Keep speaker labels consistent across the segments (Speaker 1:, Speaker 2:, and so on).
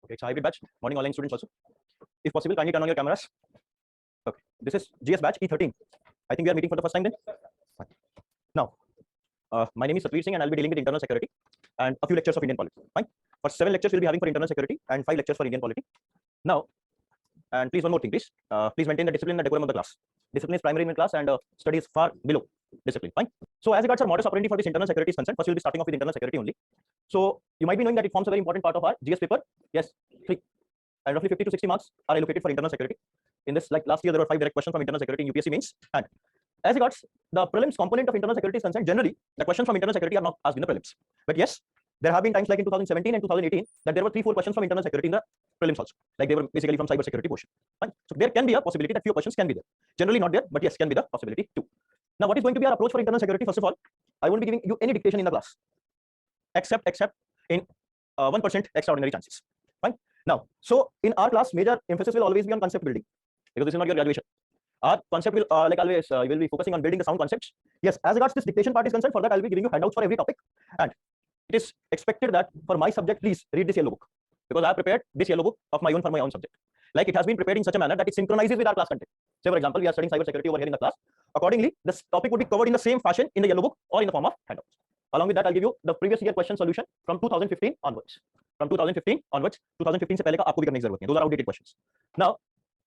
Speaker 1: Okay, it's a hybrid batch. Morning online students also. If possible, kindly turn on your cameras. Okay, this is GS batch E13. I think we are meeting for the first time then. Fine. Now, my name is Satvir Singh and I'll be dealing with internal security and a few lectures of Indian polity. Fine. For 7 lectures, we'll be having for internal security and 5 lectures for Indian polity. Now, and please one more thing, please. Please maintain the discipline and decorum of the class. Discipline is primary in class and study is far below discipline. Fine. So as regards our modus operandi for this internal security is concerned, first we'll be starting off with internal security only. So you might be knowing that it forms a very important part of our GS paper. Yes, 3. And roughly 50 to 60 marks are allocated for internal security. In this, like last year, there were 5 direct questions from internal security in UPSC mains. And as regards the prelims component of internal security is concerned, generally the questions from internal security are not asked in the prelims. But yes, there have been times like in 2017 and 2018 that there were 3-4 questions from internal security in the prelims also. Like they were basically from cyber security portion. Fine. So there can be a possibility that few questions can be there. Generally not there, but yes, can be the possibility too. Now, what is going to be our approach for internal security? First of all, I won't be giving you any dictation in the class, except in 1% extraordinary chances. Fine. Now, so in our class, major emphasis will always be on concept building because this is not your graduation. Our concept will, like always, we will be focusing on building the sound concepts. Yes, as regards this dictation part is concerned, for that I'll be giving you handouts for every topic, and it is expected that for my subject, please read this yellow book because I have prepared this yellow book of my own for my own subject. Like it has been prepared in such a manner that it synchronizes with our class content. Say, for example, we are studying cyber security over here in the class. Accordingly, this topic would be covered in the same fashion in the yellow book or in the form of handouts. Along with that, I'll give you the previous year question solution from 2015 onwards. From 2015 onwards, 2015 से पहले का आपको भी करने की जरूरत नहीं. Those are outdated questions. Now,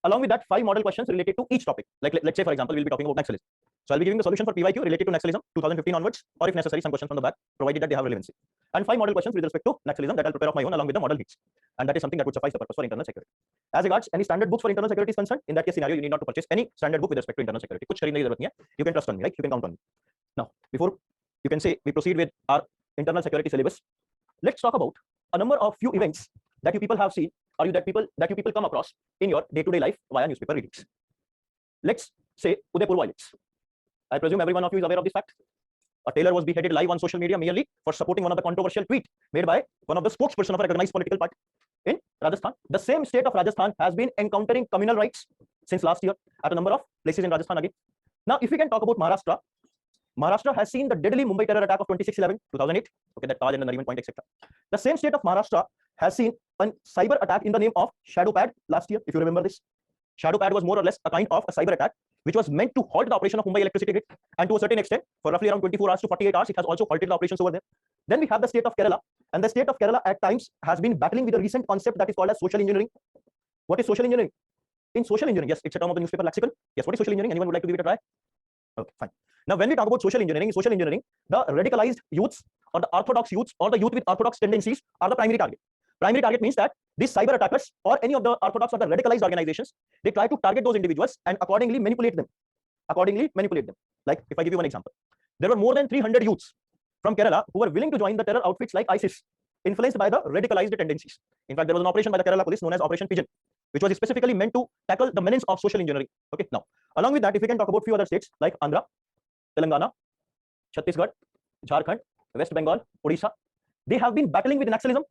Speaker 1: along with that, 5 model questions related to each topic. Like let's say, for example, we'll be talking about naxalism. So I'll be giving the solution for PYQ related to naxalism 2015 onwards, or if necessary, some questions from the back, provided that they have relevancy. And 5 model questions with respect to naxalism that I'll prepare of my own along with the model hits. And that is something that would suffice the purpose for internal security. As regards any standard books for internal security is concerned, in that case scenario, you need not to purchase any standard book with respect to internal security. कुछ खरीदने की जरूरत नहीं है. You can trust on me, right? You can count on me. Now, before you can say we proceed with our internal security syllabus, let's talk about a number of few events that you people have seen or that you people come across in your day-to-day life via newspaper readings. Let's say Udaipur violence. I presume every one of you is aware of this fact. A tailor was beheaded live on social media merely for supporting one of the controversial tweets made by one of the spokesperson of a recognized political party in Rajasthan. The same state of Rajasthan has been encountering communal rights since last year at a number of places in Rajasthan again. Now, if we can talk about Maharashtra, Maharashtra has seen the deadly Mumbai terror attack of 26/11, 2008. Okay, that Taj and the Nariman Point, etc. The same state of Maharashtra has seen a cyber attack in the name of Shadow Pad last year, if you remember this. Shadow Pad was more or less a kind of a cyber attack which was meant to halt the operation of Mumbai electricity grid, and to a certain extent, for roughly around 24 hours to 48 hours, it has also halted the operations over there. Then we have the state of Kerala, and the state of Kerala at times has been battling with a recent concept that is called as social engineering. What is social engineering? In social engineering, yes, it's a term of the newspaper lexicon. Yes, what is social engineering? Anyone would like to give it a try? Okay, fine. Now, when we talk about social engineering, the radicalized youths or the orthodox youths or the youth with orthodox tendencies are the primary target. Primary target means that these cyber attackers or any of the orthodox or the radicalized organizations, they try to target those individuals and accordingly manipulate them. Like if I give you one example, there were more than 300 youths from Kerala who were willing to join the terror outfits like ISIS, influenced by the radicalized tendencies. In fact, there was an operation by the Kerala police known as Operation Pigeon, which was specifically meant to tackle the menace of social engineering. Okay, now along with that, if we can talk about few other states like Andhra, Telangana, Chhattisgarh, Jharkhand, West Bengal, Odisha, they have been battling with naxalism.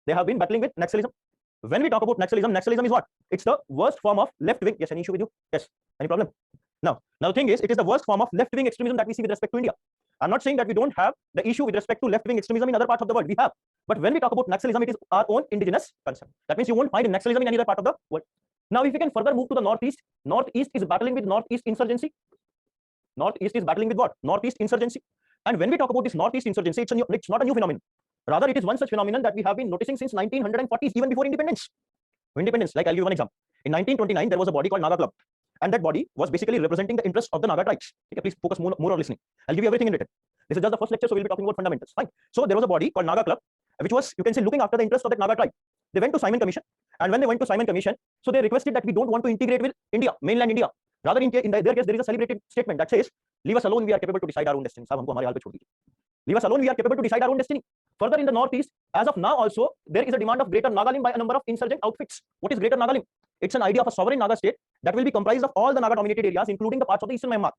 Speaker 1: When we talk about naxalism is what? It's the worst form of left-wing. Yes, any issue with you? Yes, any problem? Now the thing is, it is the worst form of left-wing extremism that we see with respect to India. I'm not saying that we don't have the issue with respect to left-wing extremism in other parts of the world. We have. But when we talk about naxalism, it is our own indigenous concept. That means you won't find naxalism in any other part of the world. Now, if we can further move to the northeast, northeast is battling with northeast insurgency. Northeast is battling with what? Northeast insurgency. And when we talk about this northeast insurgency, it's not a new phenomenon. Rather, it is one such phenomenon that we have been noticing since 1940s, even before independence. Like I'll give you one example. In 1929, there was a body called Naga Club, and that body was basically representing the interests of the Naga tribes. Okay, please focus more on listening. I'll give you everything in written. This is just the first lecture, so we'll be talking about fundamentals. Fine. So there was a body called Naga Club, which was, you can say, looking after the interests of that Naga tribe. They went to Simon Commission, and when they went to Simon Commission, so they requested that we don't want to integrate with India, mainland India. Rather, in their case, there is a celebrated statement that says, "Leave us alone. We are capable to decide our own destiny." Leave us alone. We are capable to decide our own destiny. Further, in the northeast, as of now, also there is a demand of Greater Nagaland by a number of insurgent outfits. What is Greater Nagaland? It's an idea of a sovereign Naga state that will be comprised of all the Naga-dominated areas, including the parts of the eastern Myanmar.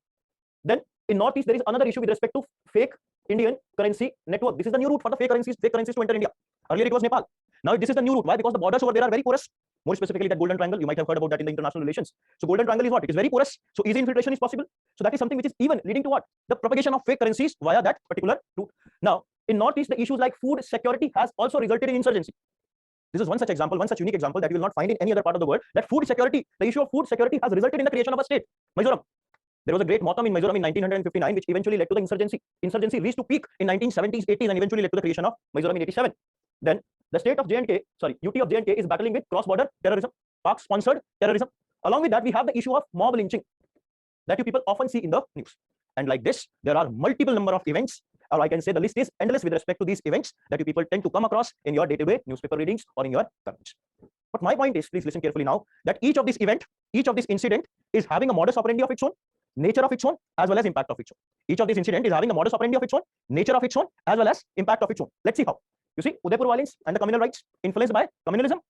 Speaker 1: Then, in northeast, there is another issue with respect to fake Indian currency network. This is the new route for the fake currencies to enter India. Earlier, it was Nepal. Now, this is the new route. Why? Because the borders over there are very porous. More specifically, that Golden Triangle. You might have heard about that in the international relations. So, Golden Triangle is what? It is very porous. So, easy infiltration is possible. So, that is something which is even leading to what? The propagation of fake currencies via that particular route. Now, in northeast, the issues like food security has also resulted in insurgency. This is one such example, one such unique example that you will not find in any other part of the world, that food security, the issue of food security has resulted in the creation of a state, Mizoram. There was a great motam in Mizoram in 1959, which eventually led to the insurgency. Insurgency reached to peak in 1970s, 80s, and eventually led to the creation of Mizoram in 87. Then the state of J&K, sorry, UT of J&K is battling with cross-border terrorism, Pak-sponsored terrorism. Along with that, we have the issue of mob lynching that you people often see in the news. And like this, there are multiple number of events, or I can say the list is endless with respect to these events that you people tend to come across in your day-to-day newspaper readings or in your comments. But my point is, please listen carefully now, that each of this event, each of this incident is having a modus operandi of its own, nature of its own, as well as impact of its own. Each of this incident is having a modus operandi of its own, nature of its own, as well as impact of its own. Let's see how. You see, Udaipur violence and the communal rights influenced by communalism.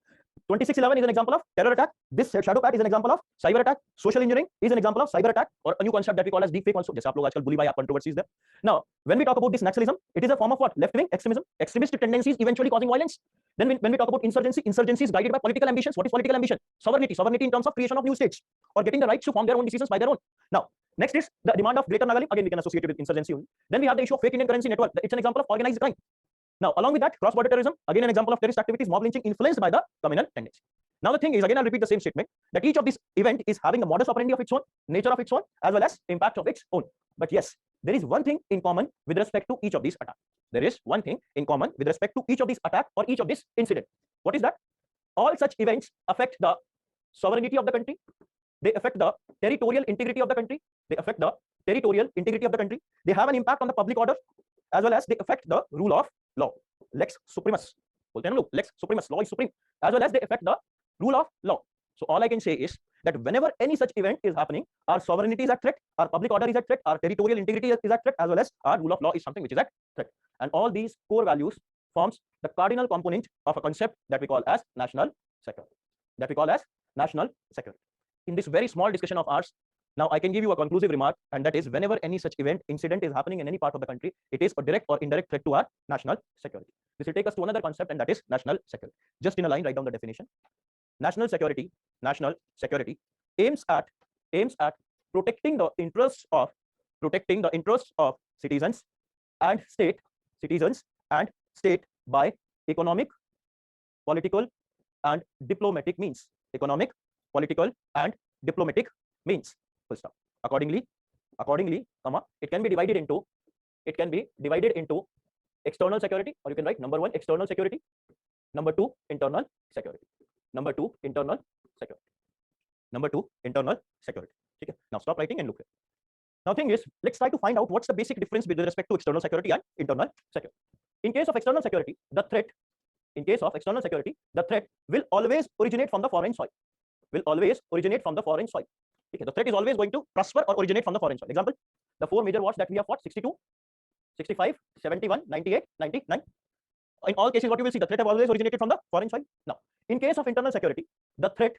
Speaker 1: 2611 is an example of terror attack. This shadow pat is an example of cyber attack. Social engineering is an example of cyber attack, or a new concept that we call as deepfake also. जैसे आप लोग आजकल bully by controversies there. Now, when we talk about this nationalism, it is a form of what? Left-wing extremism, extremist tendencies eventually causing violence. Then when we talk about insurgency, insurgency is guided by political ambitions. What is political ambition? Sovereignty. Sovereignty in terms of creation of new states or getting the rights to form their own decisions by their own. Now, next is the demand of greater Nagalim. Again, we can associate it with insurgency only. Then we have the issue of fake Indian currency network. It's an example of organized crime. Now, along with that, cross-border terrorism, again an example of terrorist activities, mob lynching influenced by the communal tendency. Now, the thing is, again, I'll repeat the same statement, that each of this event is having a modus operandi of its own, nature of its own, as well as impact of its own. But yes, there is one thing in common with respect to each of these attacks. There is one thing in common with respect to each of these attacks or each of this incident. What is that? All such events affect the sovereignty of the country. They affect the territorial integrity of the country. They affect the territorial integrity of the country. They have an impact on the public order, as well as they affect the rule of law. Lex supremus. Lex supremus. Law is supreme. As well as they affect the rule of law. So all I can say is that whenever any such event is happening, our sovereignty is at threat, our public order is at threat, our territorial integrity is at threat, as well as our rule of law is something which is at threat. And all these core values forms the cardinal component of a concept that we call as national security. That we call as national security. In this very small discussion of ours, now I can give you a conclusive remark, and that is whenever any such event, incident is happening in any part of the country, it is a direct or indirect threat to our national security. This will take us to another concept, and that is national security. Just in a line, write down the definition. National security aims at protecting the interests of citizens and state by economic, political, and diplomatic means. Economic, political, and diplomatic means. Full stop. Accordingly, it can be divided into external security, or you can write number 1 external security, number 2 internal security, number 2 internal security, number 2 internal security. Okay, now stop writing and look here. Now thing is, let's try to find out what's the basic difference with respect to external security and internal security. In case of external security, the threat will always originate from the foreign soil. Okay, the threat is always going to prosper or originate from the foreign soil. Example, the 4 major wars that we have fought: 62, 65, 71, 98, 99. In all cases, what you will see, the threat have always originated from the foreign soil. Now, in case of internal security, the threat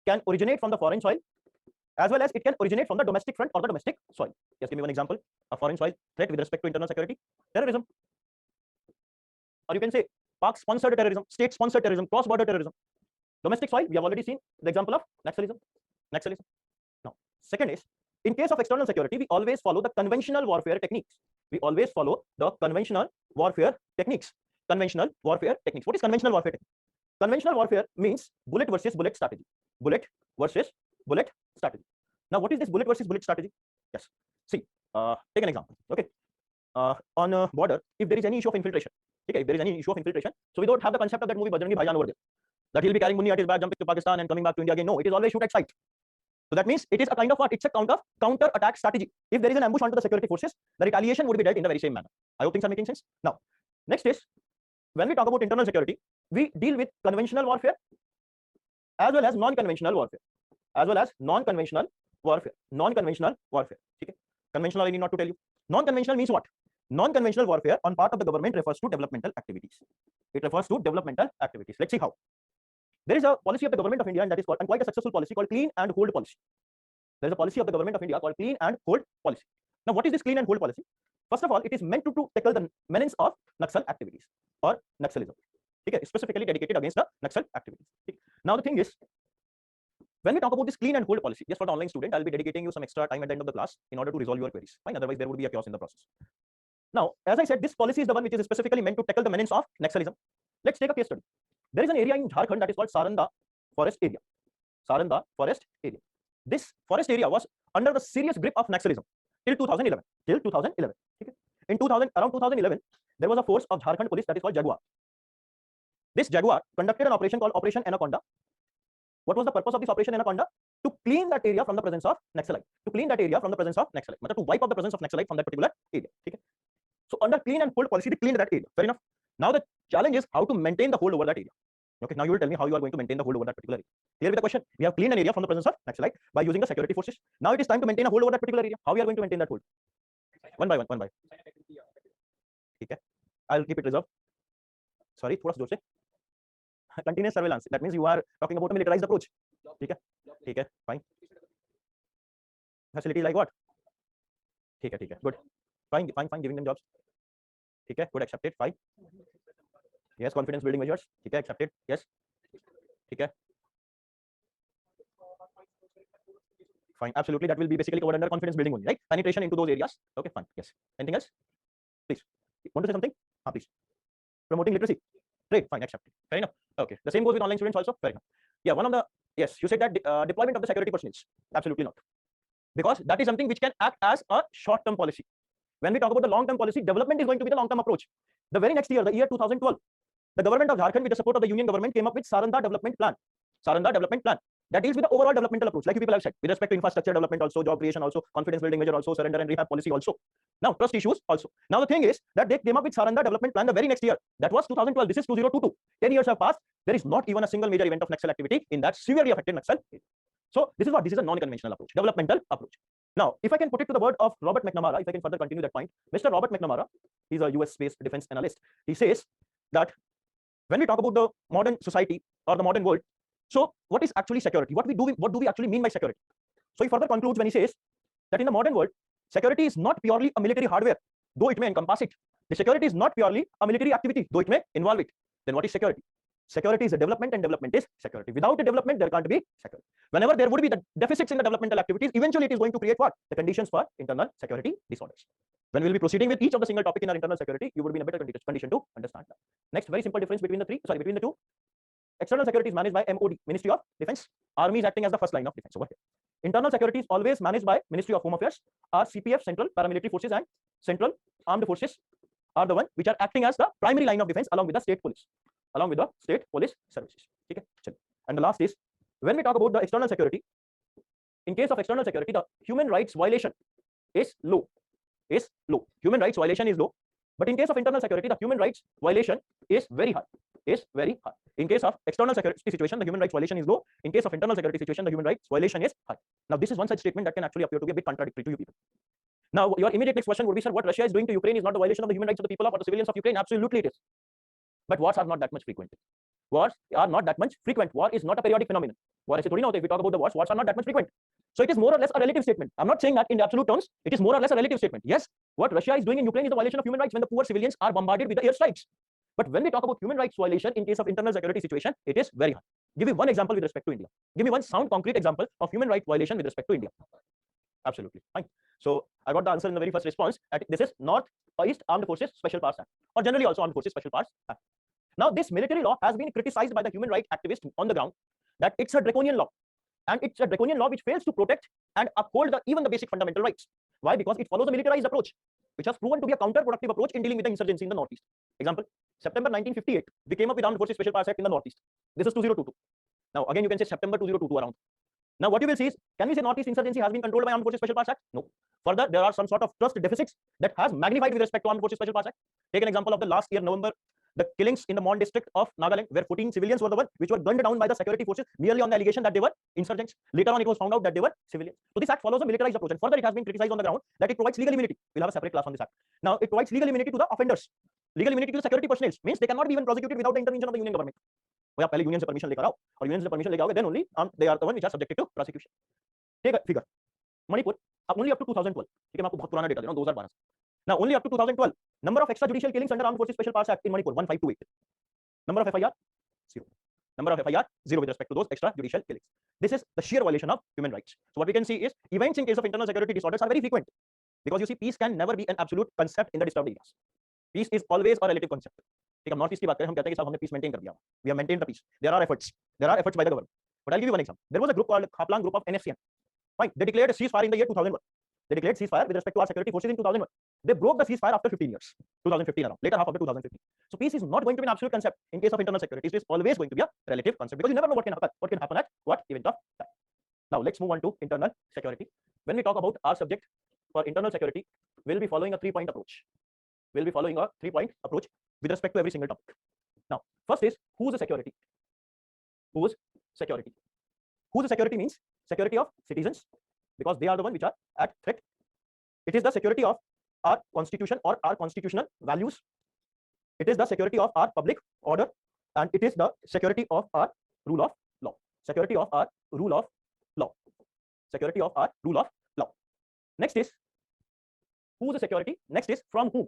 Speaker 1: can originate from the foreign soil, as well as it can originate from the domestic front or the domestic soil. Just give me one example. A foreign soil threat with respect to internal security: terrorism, or you can say Pak-sponsored terrorism, state-sponsored terrorism, cross-border terrorism. Domestic soil, we have already seen the example of nationalism. Now, second is, in case of external security, we always follow the conventional warfare techniques. What is conventional warfare techniques? What is conventional warfare means bullet versus bullet strategy. Now, what is this bullet versus bullet strategy? Yes. See, take an example. Okay. On a border, if there is any issue of infiltration, okay, so we don't have the concept of that movie Bajrangi Bhaijaan over there, that he'll be carrying munni at his back, jumping to Pakistan and coming back to India again. No, it is always shoot at sight. So that means it is a kind of what? It's a counter attack strategy. If there is an ambush onto the security forces, the retaliation would be dealt in the very same manner. I hope things are making sense. Now, next is, when we talk about internal security, we deal with conventional warfare as well as non-conventional warfare. Okay. Conventional, I need not to tell you. Non-conventional means what? Non-conventional warfare on part of the government refers to developmental activities. Let's see how. There is a policy of the government of India, and that is called, and quite a successful policy, called clean and hold policy. There is a policy of the government of India called clean and hold policy. Now, what is this clean and hold policy? First of all, it is meant to tackle the menace of Naxal activities or Naxalism. Okay, specifically dedicated against the Naxal activities. Okay. Now, the thing is, when we talk about this clean and hold policy, just for the online student, I'll be dedicating you some extra time at the end of the class in order to resolve your queries. Fine, otherwise there would be a chaos in the process. Now, as I said, this policy is the one which is specifically meant to tackle the menace of Naxalism. Let's take a case study. There is an area in Jharkhand that is called Saranda forest area. Saranda forest area. This forest area was under the serious grip of Naxalism till 2011. Till 2011. Okay. In 2000, around 2011, there was a force of Jharkhand police that is called Jaguar. This Jaguar conducted an operation called Operation Anaconda. What was the purpose of this Operation Anaconda? To clean that area from the presence of Naxalite. To clean that area from the presence of Naxalite. To wipe out the presence of Naxalite from that particular area. Okay. So under clean and hold policy, they cleaned that area. Fair enough. Now the challenge is how to maintain the hold over that area. Okay, now you will tell me how you are going to maintain the hold over that particular area. Clear with the question? We have cleaned an area from the presence of Naxalite by using the security forces. Now it is time to maintain a hold over that particular area. How we are going to maintain that hold? One by one, one by. Okay, I'll keep it reserved. Sorry, थोड़ा सा जोर से. Continuous surveillance. That means you are talking about a militarized approach. Okay, fine. Facility like what? Okay, good. Fine, giving them jobs. Okay, good, accepted. Fine. Yes, confidence building measures. Okay, accepted. Yes. Okay. Fine, absolutely. That will be basically covered under confidence building only, right? Penetration into those areas. Okay, fine. Yes. Anything else? Please. Want to say something? Please. Promoting literacy. Great, fine, accepted. Fair enough. Okay. The same goes with online students also. Fair enough. Yeah, one of the, yes, you said that deployment of the security personnel. Absolutely not. Because that is something which can act as a short-term policy. When we talk about the long-term policy, development is going to be the long-term approach. The very next year, the year 2012, the government of Jharkhand, with the support of the union government, came up with Saranda Development Plan. Saranda Development Plan that deals with the overall developmental approach, like you people have said, with respect to infrastructure development, also job creation, also confidence building measure, also surrender and rehab policy, also. Now trust issues, also. Now the thing is that they came up with Saranda Development Plan the very next year. That was 2012. This is 2022. 10 years have passed. There is not even a single major event of Naxal activity in that severely affected Naxal. So this is what this is a non-conventional approach, developmental approach. Now, if I can put it to the word of Robert McNamara, if I can further continue that point, Mr. Robert McNamara, he's a US-based defense analyst. He says that when we talk about the modern society or the modern world, so what is actually security? What do we actually mean by security? So he further concludes when he says that in the modern world, security is not purely a military hardware, though it may encompass it. The security is not purely a military activity, though it may involve it. Then what is security? Security is a development, and development is security. Without a development, there can't be security. Whenever there would be the deficits in the developmental activities, eventually it is going to create what? The conditions for internal security disorders. When we will be proceeding with each of the single topic in our internal security, you would be in a better condition to understand that. Next, very simple difference between the two. External security is managed by MOD, Ministry of Defense. Army is acting as the first line of defense over here. Internal security is always managed by Ministry of Home Affairs. Our CPF, Central Paramilitary Forces, and Central Armed Forces are the one which are acting as the primary line of defense along with the state police. Along with the state police services. Okay. And the last is, when we talk about the external security, in case of external security, the human rights violation is low. Human rights violation is low. But in case of internal security, the human rights violation is very high. In case of external security situation, the human rights violation is low. In case of internal security situation, the human rights violation is high. Now, this is one such statement that can actually appear to be a bit contradictory to you people. Now, your immediate next question would be, sir, what Russia is doing to Ukraine is not a violation of the human rights of the people or the civilians of Ukraine. Absolutely it is. But wars are not that much frequent. War is not a periodic phenomenon. If we talk about the wars are not that much frequent. So it is more or less a relative statement. I'm not saying that in the absolute terms. It is more or less a relative statement. Yes, what Russia is doing in Ukraine is a violation of human rights when the poor civilians are bombarded with the airstrikes. But when we talk about human rights violation in case of internal security situation, it is very high. Give me one example with respect to India. Give me one sound, concrete example of human rights violation with respect to India. Absolutely fine. So I got the answer in the very first response. This is North-East Armed Forces Special Powers Act, or generally also Armed Forces Special Powers Act. Now, this military law has been criticized by the human rights activists on the ground that it's a draconian law, and it's a draconian law which fails to protect and uphold even the basic fundamental rights. Why? Because it follows a militarized approach, which has proven to be a counterproductive approach in dealing with the insurgency in the Northeast. Example: September 1958, we came up with Armed Forces Special Powers Act in the Northeast. This is 2022. Now, again, you can say September 2022 around. Now, what you will see is, can we say Northeast insurgency has been controlled by Armed Forces Special Powers Act? No. Further, there are some sort of trust deficits that has magnified with respect to Armed Forces Special Powers Act. Take an example of the last year, November, the killings in the Mon district of Nagaland, where 14 civilians were the one which were gunned down by the security forces merely on the allegation that they were insurgents. Later on, it was found out that they were civilians. So this act follows a militarized approach, and further, it has been criticized on the ground that it provides legal immunity. We'll have a separate class on this act. Now, it provides legal immunity to the offenders. Legal immunity to the security personnel means they cannot be even prosecuted without the intervention of the union government. पहले union से permission लेकर आओ, और union से permission लेकर आओगे, then only they are the one which are subjected to prosecution. Take a figure. Manipur, only up to 2012. ठीक है, मैं आपको बहुत पुराना डेटा दे रहा हूँ, 2012 से. Now, only up to 2012, number of extrajudicial killings under Armed Forces Special Powers Act in Manipur 1528. Number of FIR 0. Number of FIR 0 with respect to those extrajudicial killings. This is the sheer violation of human rights. So what we can see is events in case of internal security disorders are very frequent, because you see, peace can never be an absolute concept in the disturbed areas. Peace is always a relative concept. ठीक है, north east की बात करें, हम कहते हैं कि साहब हमने पीस मेंटेन कर दिया, we have maintained the peace, there are efforts by the government, but I give you one example, there was a group called Khaplang group of NSCN, fine, they declared a ceasefire in the year 2001, they declared ceasefire with respect to our security forces in 2001, they broke the ceasefire after 15 years, 2015 around, later half of the 2015. So peace is not going to be an absolute concept in case of internal security, it is always going to be a relative concept, because you never know what can happen at what event of time. Now let's move on to internal security. When we talk about our subject for internal security, we'll be following a 3-point approach. We'll be following a 3-point approach with respect to every single topic. Now, first is who's the security? Who's security? Who's the security means security of citizens, because they are the one which are at threat. It is the security of our constitution or our constitutional values. It is the security of our public order, and it is the security of our rule of law. Security of our rule of law. Security of our rule of law. Next is who's the security? Next is from whom?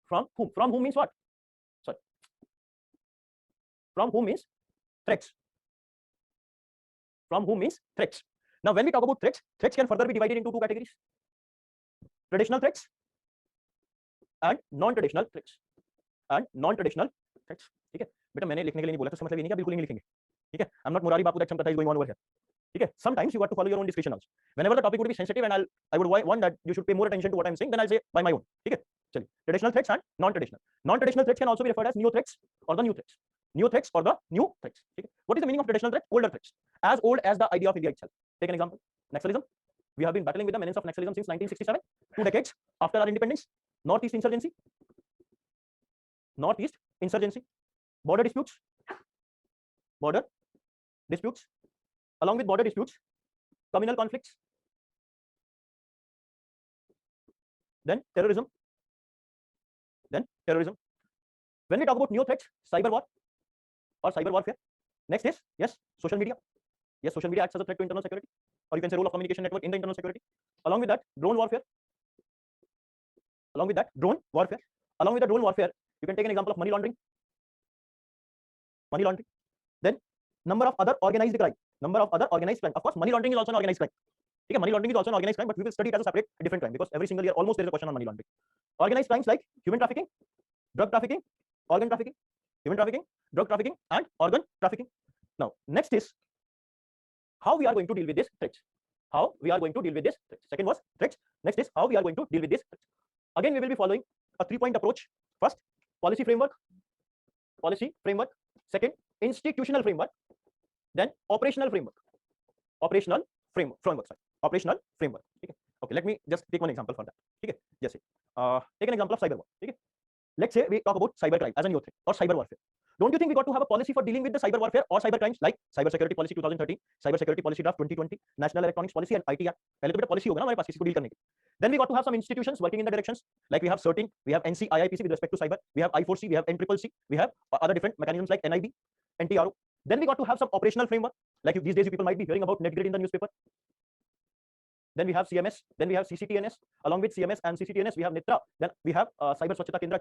Speaker 1: From whom? From whom means what? Sorry. From whom means threats. From whom means threats. Now, when we talk about threats, threats can further be divided into two categories: traditional threats and non-traditional threats. And non-traditional threats. ठीक है बेटा, मैंने लिखने के लिए नहीं बोला, तो इसका मतलब ये नहीं कि बिल्कुल नहीं लिखेंगे, ठीक है? I'm not Murari Bapu that some is going on over here. ठीक है? Sometimes you got to follow your own discretion also. Whenever the topic would be sensitive and I would want that you should pay more attention to what I'm saying, then I'll say by my own. ठीक है? चलिए, traditional threats and non-traditional. Non-traditional threats can also be referred as neo threats or the new threats. Neo threats or the new threats. ठीक है? What is the meaning of traditional threats? Older threats, as old as the idea of India itself. Take an example. Naxalism. We have been battling with the menace of Naxalism since 1967, 2 decades after our independence. Northeast insurgency. Northeast insurgency. Border disputes. Border disputes. Along with border disputes, communal conflicts, then terrorism. When we talk about new threats, cyber war or cyber warfare. Next is, yes, social media. Yes, social media acts as a threat to internal security, or you can say role of communication network in the internal security. Along with that, drone warfare. Along with that, drone warfare. Along with the drone warfare, you can take an example of money laundering. Money laundering. Then number of other organized crime. Number of other organized crime. Of course, money laundering is also an organized crime. Okay, money laundering is also an organized crime, but we will study it as a separate, different crime, because every single year almost there is a question on money laundering. Organized crimes like human trafficking, drug trafficking, organ trafficking, human trafficking, drug trafficking, and organ trafficking. Now, next is how we are going to deal with this threats. How we are going to deal with this threats. Second was threats. Next is how we are going to deal with this threats. Again, we will be following a 3-point approach. First, policy framework. Policy framework. Second, institutional framework. Then operational framework. Operational framework. Operational framework. Okay, let me just take one example for that. Okay, just take an example of cyber war. Okay, let's say we talk about cyber crime as a new threat or cyber warfare. Don't you think we got to have a policy for dealing with the cyber warfare or cyber crimes, like cyber security policy 2013, cyber security policy draft 2020, national electronics policy and IT act? पहले तो बेटा policy होगा ना हमारे पास इसको deal करने के. Then we got to have some institutions working in the directions, like we have CERTIN, we have NCIIPC with respect to cyber, we have I4C, we have NCCC, we have other different mechanisms like NIB, NTRO. Then we got to have some operational framework, like these days you people might be hearing about NetGrid in the newspaper. Then we have CMS, then we have CCTNS. Along with CMS and CCTNS, we have NITRA. Then we have Cyber Swachhata Kendra.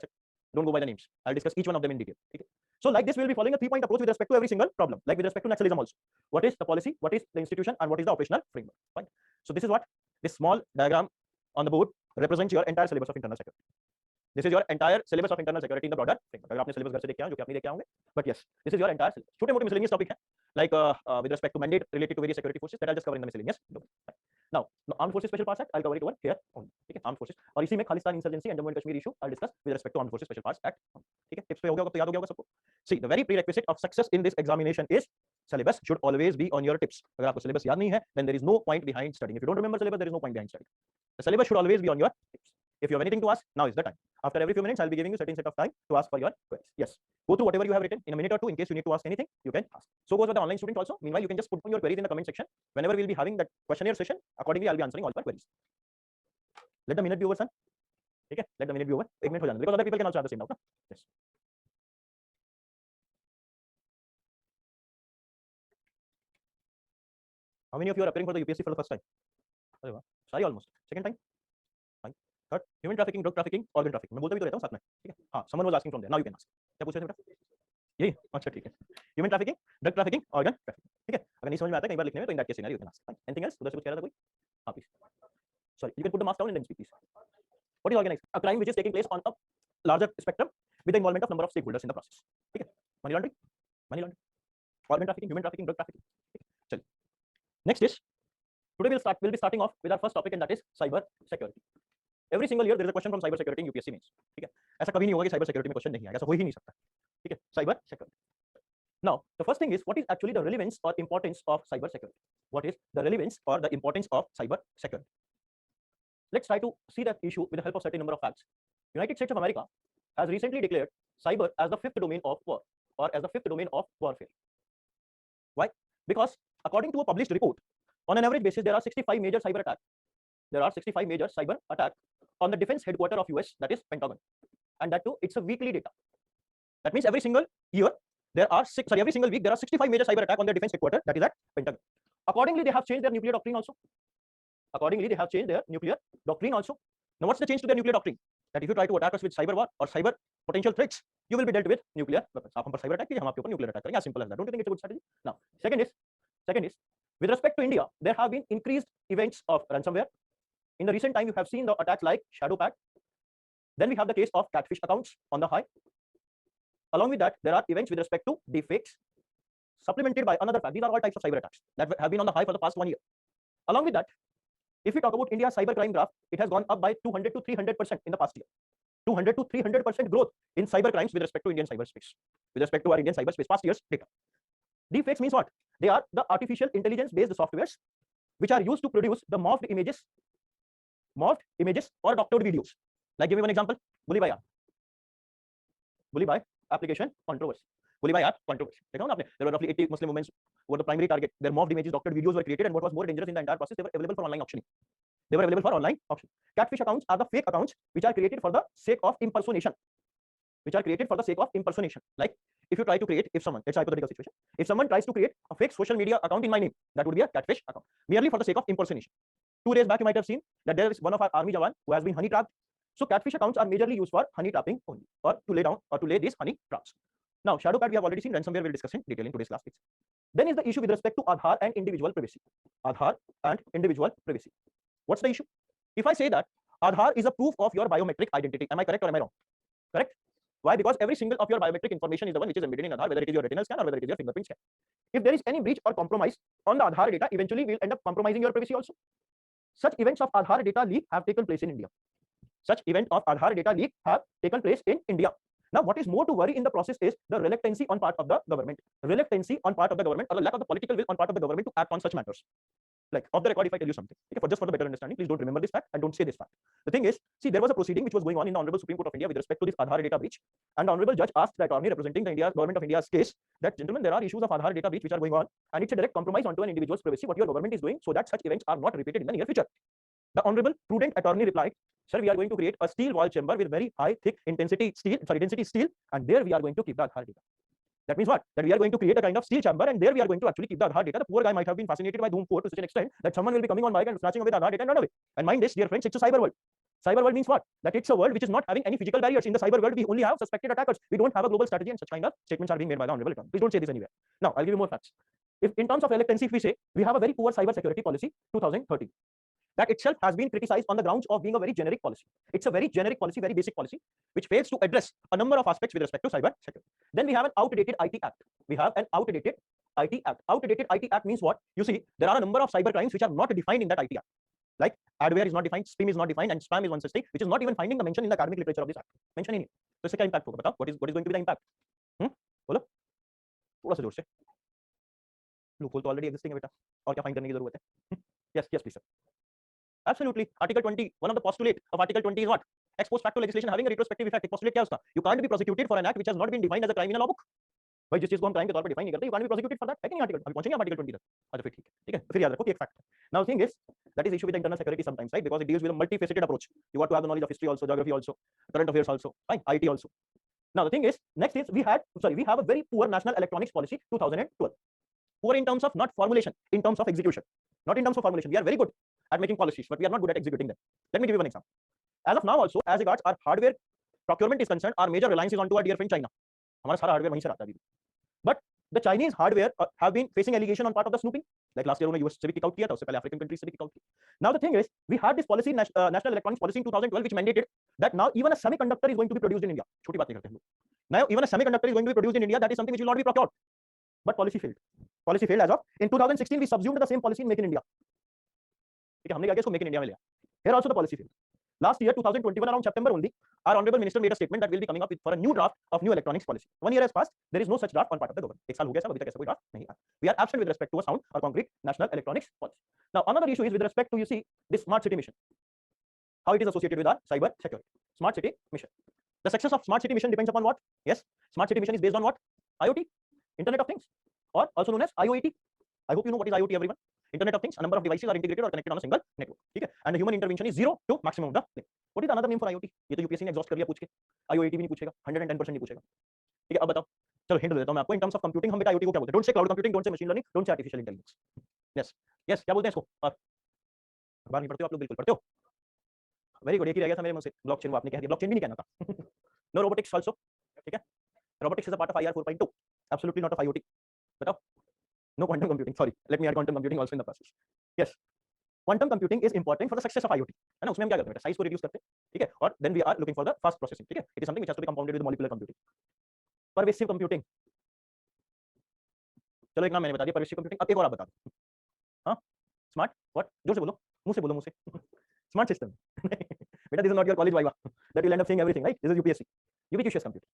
Speaker 1: Don't go by the names. I'll discuss each one of them in detail. Okay? So like this, we'll be following a 3-point approach with respect to every single problem, like with respect to Naxalism also. What is the policy, what is the institution, and what is the operational framework? Fine. So this is what this small diagram on the board represents your entire syllabus of internal security. This is your entire syllabus of internal security in the broader framework. अगर आपने syllabus घर से देखे हैं, जो कि आपने देखे होंगे, but yes, this is your entire syllabus. छोटे-मोटे miscellaneous topic हैं, like with respect to mandate related to various security forces, that I'll just cover in the miscellaneous. Now, Armed Forces Special Parts Act, I'll cover it over here only. ठीक है, Armed Forces. और इसी में Khalistan insurgency and Jammu and Kashmir issue, I'll discuss with respect to Armed Forces Special Parts Act. ठीक है, tips पे हो गया होगा, तो याद हो गया होगा सबको. See, the very prerequisite of success in this examination is syllabus should always be on your tips. अगर आपको syllabus याद नहीं है, then there is no point behind studying. If you don't remember syllabus, there is no point behind studying. The syllabus should always be on your tips. If you have anything to ask, now is the time. After every few minutes, I'll be giving you a certain set of time to ask for your queries. Yes, go through whatever you have written in a minute or two. In case you need to ask anything, you can ask. So goes with the online student also. Meanwhile, you can just put down your queries in the comment section. Whenever we'll be having that questionnaire session, accordingly, I'll be answering all your queries. Let the minute be over, son. Okay, let the minute be over. 1 minute हो जाने, because other people can also have the same doubt. No? Yes. How many of you are appearing for the UPSC for the first time? Sorry, almost. Second time? Fine. Third, human trafficking, drug trafficking, organ trafficking. मैं बोलता भी तो रहता हूँ साथ में. ठीक है? हाँ, someone was asking from there. Now you can ask. क्या पूछ रहे थे बेटा? यही? अच्छा ठीक है. Human trafficking, drug trafficking, organ trafficking. ठीक है? अगर नहीं समझ में आता है कई बार लिखने में, तो in that case scenario you can ask. Fine. Anything else? उधर से कुछ कह रहा था कोई? हाँ please. Sorry, you can put the mask down and then speak please. What is organized? A crime which is taking place on a larger spectrum, with the involvement of number of stakeholders in the process. ठीक है, money laundering, organ trafficking, human trafficking, drug trafficking. चलिए, next is today we'll be starting off with our first topic, and that is cyber security. Every single year there is a question from cyber security in UPSC mains. ठीक है, ऐसा कभी नहीं होगा कि cyber security में question नहीं आएगा, ऐसा हो ही नहीं सकता. ठीक है, cyber security. Now the first thing is, what is actually the relevance or importance of cyber security? What is the relevance or the importance of cyber security? Let's try to see that issue with the help of certain number of facts. United States of America has recently declared cyber as the fifth domain of war, or as the fifth domain of warfare. Why? Because according to a published report, on an average basis, there are 65 major cyber attacks. There are 65 major cyber attacks on the defense headquarters of US, that is Pentagon, and that too, it's a weekly data. That means every single year there are every single week there are 65 major cyber attacks on their defense headquarters, that is at Pentagon. Accordingly, they have changed their nuclear doctrine also. Now, what's the change to their nuclear doctrine? That if you try to attack us with cyber war or cyber potential threats, you will be dealt with nuclear weapons. आप हम पर cyber attack कीजिए, हम आपके ऊपर nuclear attack करेंगे. As simple as that. Don't you think it's a good strategy? Now, second is with respect to India, there have been increased events of ransomware. In the recent time, you have seen the attacks like Shadowpat. Then we have the case of catfish accounts on the high. Along with that, there are events with respect to deepfakes, supplemented by another fact. These are all types of cyber attacks that have been on the high for the past 1 year. Along with that, if we talk about India's cybercrime graph, it has gone up by 200 to 300% in the past year. 200 to 300% growth in cybercrimes with respect to Indian cyberspace, with respect to our Indian cyberspace past year's data. Deepfakes means what? They are the artificial intelligence-based softwares which are used to produce the morphed images or doctored videos. Like, give me one example. Bully by application controversy. Bully by app controversy. There were roughly 80 Muslim women who were the primary target. Their morphed images, doctored videos were created, and what was more dangerous in the entire process, they were available for online auctioning. Catfish accounts are the fake accounts which are created for the sake of impersonation. Like, if you try to create, if someone, it's a hypothetical situation, if someone tries to create a fake social media account in my name, that would be a catfish account, merely for the sake of impersonation. 2 days back, you might have seen that there is one of our army jawan who has been honey trapped. So catfish accounts are majorly used for honey trapping only, or to lay these honey traps. Now, Shadowpat we have already seen. Ransomware we'll discuss in detail in today's class. Then is the issue with respect to Aadhaar and individual privacy. What's the issue? If I say that Aadhaar is a proof of your biometric identity, am I correct or am I wrong? Correct. Why? Because every single of your biometric information is the one which is embedded in Aadhaar, whether it is your retinal scan or whether it is your fingerprint scan. If there is any breach or compromise on the Aadhaar data, eventually we'll end up compromising your privacy also. Such events of Aadhaar data leak have taken place in India. Now, what is more to worry in the process is the reluctancy on part of the government, or the lack of the political will on part of the government to act on such matters. Like, off the record, if I tell you something, okay, just for the better understanding, please don't remember this fact and don't say this fact. The thing is, see, there was a proceeding which was going on in the Honorable Supreme Court of India with respect to this Aadhaar data breach, and the Honorable Judge asked the attorney representing the government of India's case that, gentlemen, there are issues of Aadhaar data breach which are going on, and it's a direct compromise onto an individual's privacy, what your government is doing, so that such events are not repeated in the near future. The Honorable prudent attorney replied, sir, we are going to create a steel wall chamber with very high thick density steel, and there we are going to keep the Aadhaar data. That means what? That we are going to create a kind of steel chamber, and there we are going to actually keep the Aadhaar data. The poor guy might have been fascinated by Doom 4 to such an extent that someone will be coming on bike and snatching away the Aadhaar data and run away. And mind this, dear friends, it's a cyber world. Cyber world means what? That it's a world which is not having any physical barriers. In the cyber world, we only have suspected attackers. We don't have a global strategy, and such kind of statements are being made by the Honorable Attorney. Please don't say this anywhere. Now, I'll give you more facts. If in terms of reluctancy, if we say we have a very poor cyber security policy 2013. That itself has been criticized on the grounds of being a very generic policy. It's a very generic policy, very basic policy, which fails to address a number of aspects with respect to cyber security. Then we have an outdated IT Act. Outdated IT Act means what? You see, there are a number of cyber crimes which are not defined in that IT Act. Like, adware is not defined, spam is not defined, and spam is one such thing, which is not even finding the mention in the academic literature of this act. Mention in it. So, इससे क्या impact होगा? बताओ. What is going to be the impact? बोलो. थोड़ा सा जोर से. Loophole तो already existing है बेटा. और क्या find करने की जरूरत है? Yes, please, sir. Absolutely. Article 20, one of the postulates of Article 20 is what? Ex post facto legislation having a retrospective effect. एक postulate क्या है उसका? You can't be prosecuted for an act which has not been defined as a crime in a law book. भाई जिस चीज को हम crime के तौर पर डिफाइन नहीं करते, you can't be prosecuted for that. है कि नहीं आर्टिकल? अभी पहुंचेंगे आर्टिकल 20 तक. अच्छा फिर ठीक है. फिर याद रखो कि एक fact. Now the thing is, that is issue with the internal security sometimes, right? Because it deals with a multifaceted approach. You got to have the knowledge of history also, geography also, current affairs also, fine, IT also. Now the thing is, next is we have a very poor national electronics policy 2012. Poor in terms of not formulation, in terms of execution. Not in terms of formulation. We are very good at making policies, but we are not good at executing them. Let me give you one example. As of now also, as regards our hardware procurement is concerned, our major reliance is onto our dear friend China. हमारा सारा hardware वहीं से आता है. But the Chinese hardware have been facing allegation on part of the snooping. Like last year, US से भी kick out किया था, उससे पहले African countries से भी kick out किया. Now the thing is, we had this policy, National Electronics Policy in 2012, which mandated that now even a semiconductor is going to be produced in India. छोटी बात नहीं करते हम लोग. Now even a semiconductor is going to be produced in India. That is something which will not be procured. But policy failed. Policy failed as of in 2016. We subsumed the same policy in Make in India. ठीक है, हमने क्या किया, इसको Make in India में लिया. Here also the policy failed. Last year, 2021, around September only, our honorable minister made a statement that we'll be coming up with for a new draft of new electronics policy. 1 year has passed. There is no such draft on part of the government. एक साल हो गया सब, अभी तक ऐसा कोई draft नहीं आया. We are absent with respect to a sound or concrete national electronics policy. Now, another issue is with respect to, you see, this smart city mission. How it is associated with our cyber security. Smart city mission. The success of smart city mission depends upon what? Yes, smart city mission is based on what? IoT, Internet of Things, or also known as IoT. I hope you know what is IoT, everyone. Internet of Things, a number of devices are integrated or connected on a single network. ठीक है, and the human intervention is 0 to maximum of the link. What is another name for IoT? ये तो UPSC ने exhaust कर लिया पूछ के. IoT भी नहीं पूछेगा, 110% नहीं पूछेगा. ठीक है, अब बताओ. चलो हिंट देता हूं मैं आपको. इन टर्म्स ऑफ कंप्यूटिंग हम बेटा IoT को क्या बोलते हैं? Don't say cloud computing, don't say machine learning, don't say artificial intelligence. Yes yes, क्या बोलते हैं इसको? और बाहर नहीं पढ़ते हो आप लोग? बिल्कुल पढ़ते हो. Very good. एक ही रह गया था मेरे मुंह से, ब्लॉकचेन. वो आपने कह दिया, ब्लॉकचेन भी नहीं कहना था. No robotics also. ठीक है, robotics is a part of IR 4.2. Absolutely not of IoT. बताओ. No quantum computing. Sorry, let me add quantum computing also in the process. Yes, quantum computing is important for the success of IoT. है ना, उसमें हम क्या करते हैं? Size को reduce करते हैं. ठीक है, और then we are looking for the fast processing. ठीक है, it is something which has to be compounded with molecular computing. Pervasive computing. चलो एक नाम मैंने बता दिया, pervasive computing. अब एक और आप बता दो. हाँ, स्मार्ट व्हाट? जोर से बोलो, मुंह से बोलो, मुंह से. Smart system. बेटा, this is not your college viva that you'll end up saying everything, right? This is UPSC. Ubiquitous computing.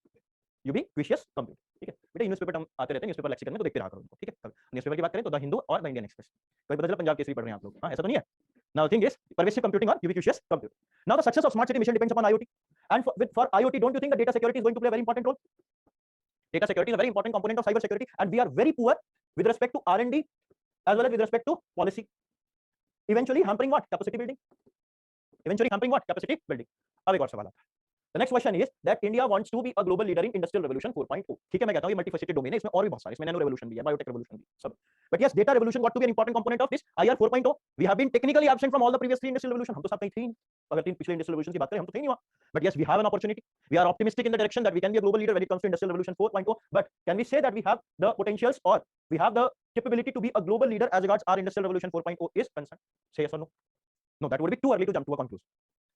Speaker 1: Ubiquitous computing. ठीक है बेटा, न्यूज़पेपर हम आते रहते हैं, न्यूज़पेपर लेक्सिकन में तो देखते रहा करो उनको. ठीक है, न्यूज़पेपर की बात करें तो द हिंदू और द इंडियन एक्सप्रेस. कोई पता चला पंजाब केसरी पढ़ रहे हैं आप लोग? हाँ, ऐसा तो नहीं है. Now the thing is, pervasive computing or ubiquitous computing. Now the success of smart city mission depends upon IoT. And for IoT, don't you think that data security is going to play a very important role? Data security is a very important component of cyber security, and we are very poor with respect to R&D as well as with respect to policy. Eventually hampering what? Capacity building. Eventually hampering what? Capacity building. अब एक और सवाल आता है. The next question is that India wants to be a global leader in industrial revolution 4.0. ठीक है, मैं कहता हूँ ये multifaceted domain है, इसमें और भी बहुत सारे, इसमें nano revolution भी है, biotech revolution भी सब. But yes, data revolution got to be an important component of this IR 4.0. We have been technically absent from all the previous 3 industrial revolution. हम तो साथ नहीं थे. अगर 3 पिछले industrial revolution की बात करें, हम तो थे नहीं वहाँ. But yes, we have an opportunity. We are optimistic in the direction that we can be a global leader when it comes to industrial revolution 4.0. But can we say that we have the potentials or we have the capability to be a global leader as regards our industrial revolution 4.0 is concerned? Say yes or no? No, that would be too early to jump to a conclusion.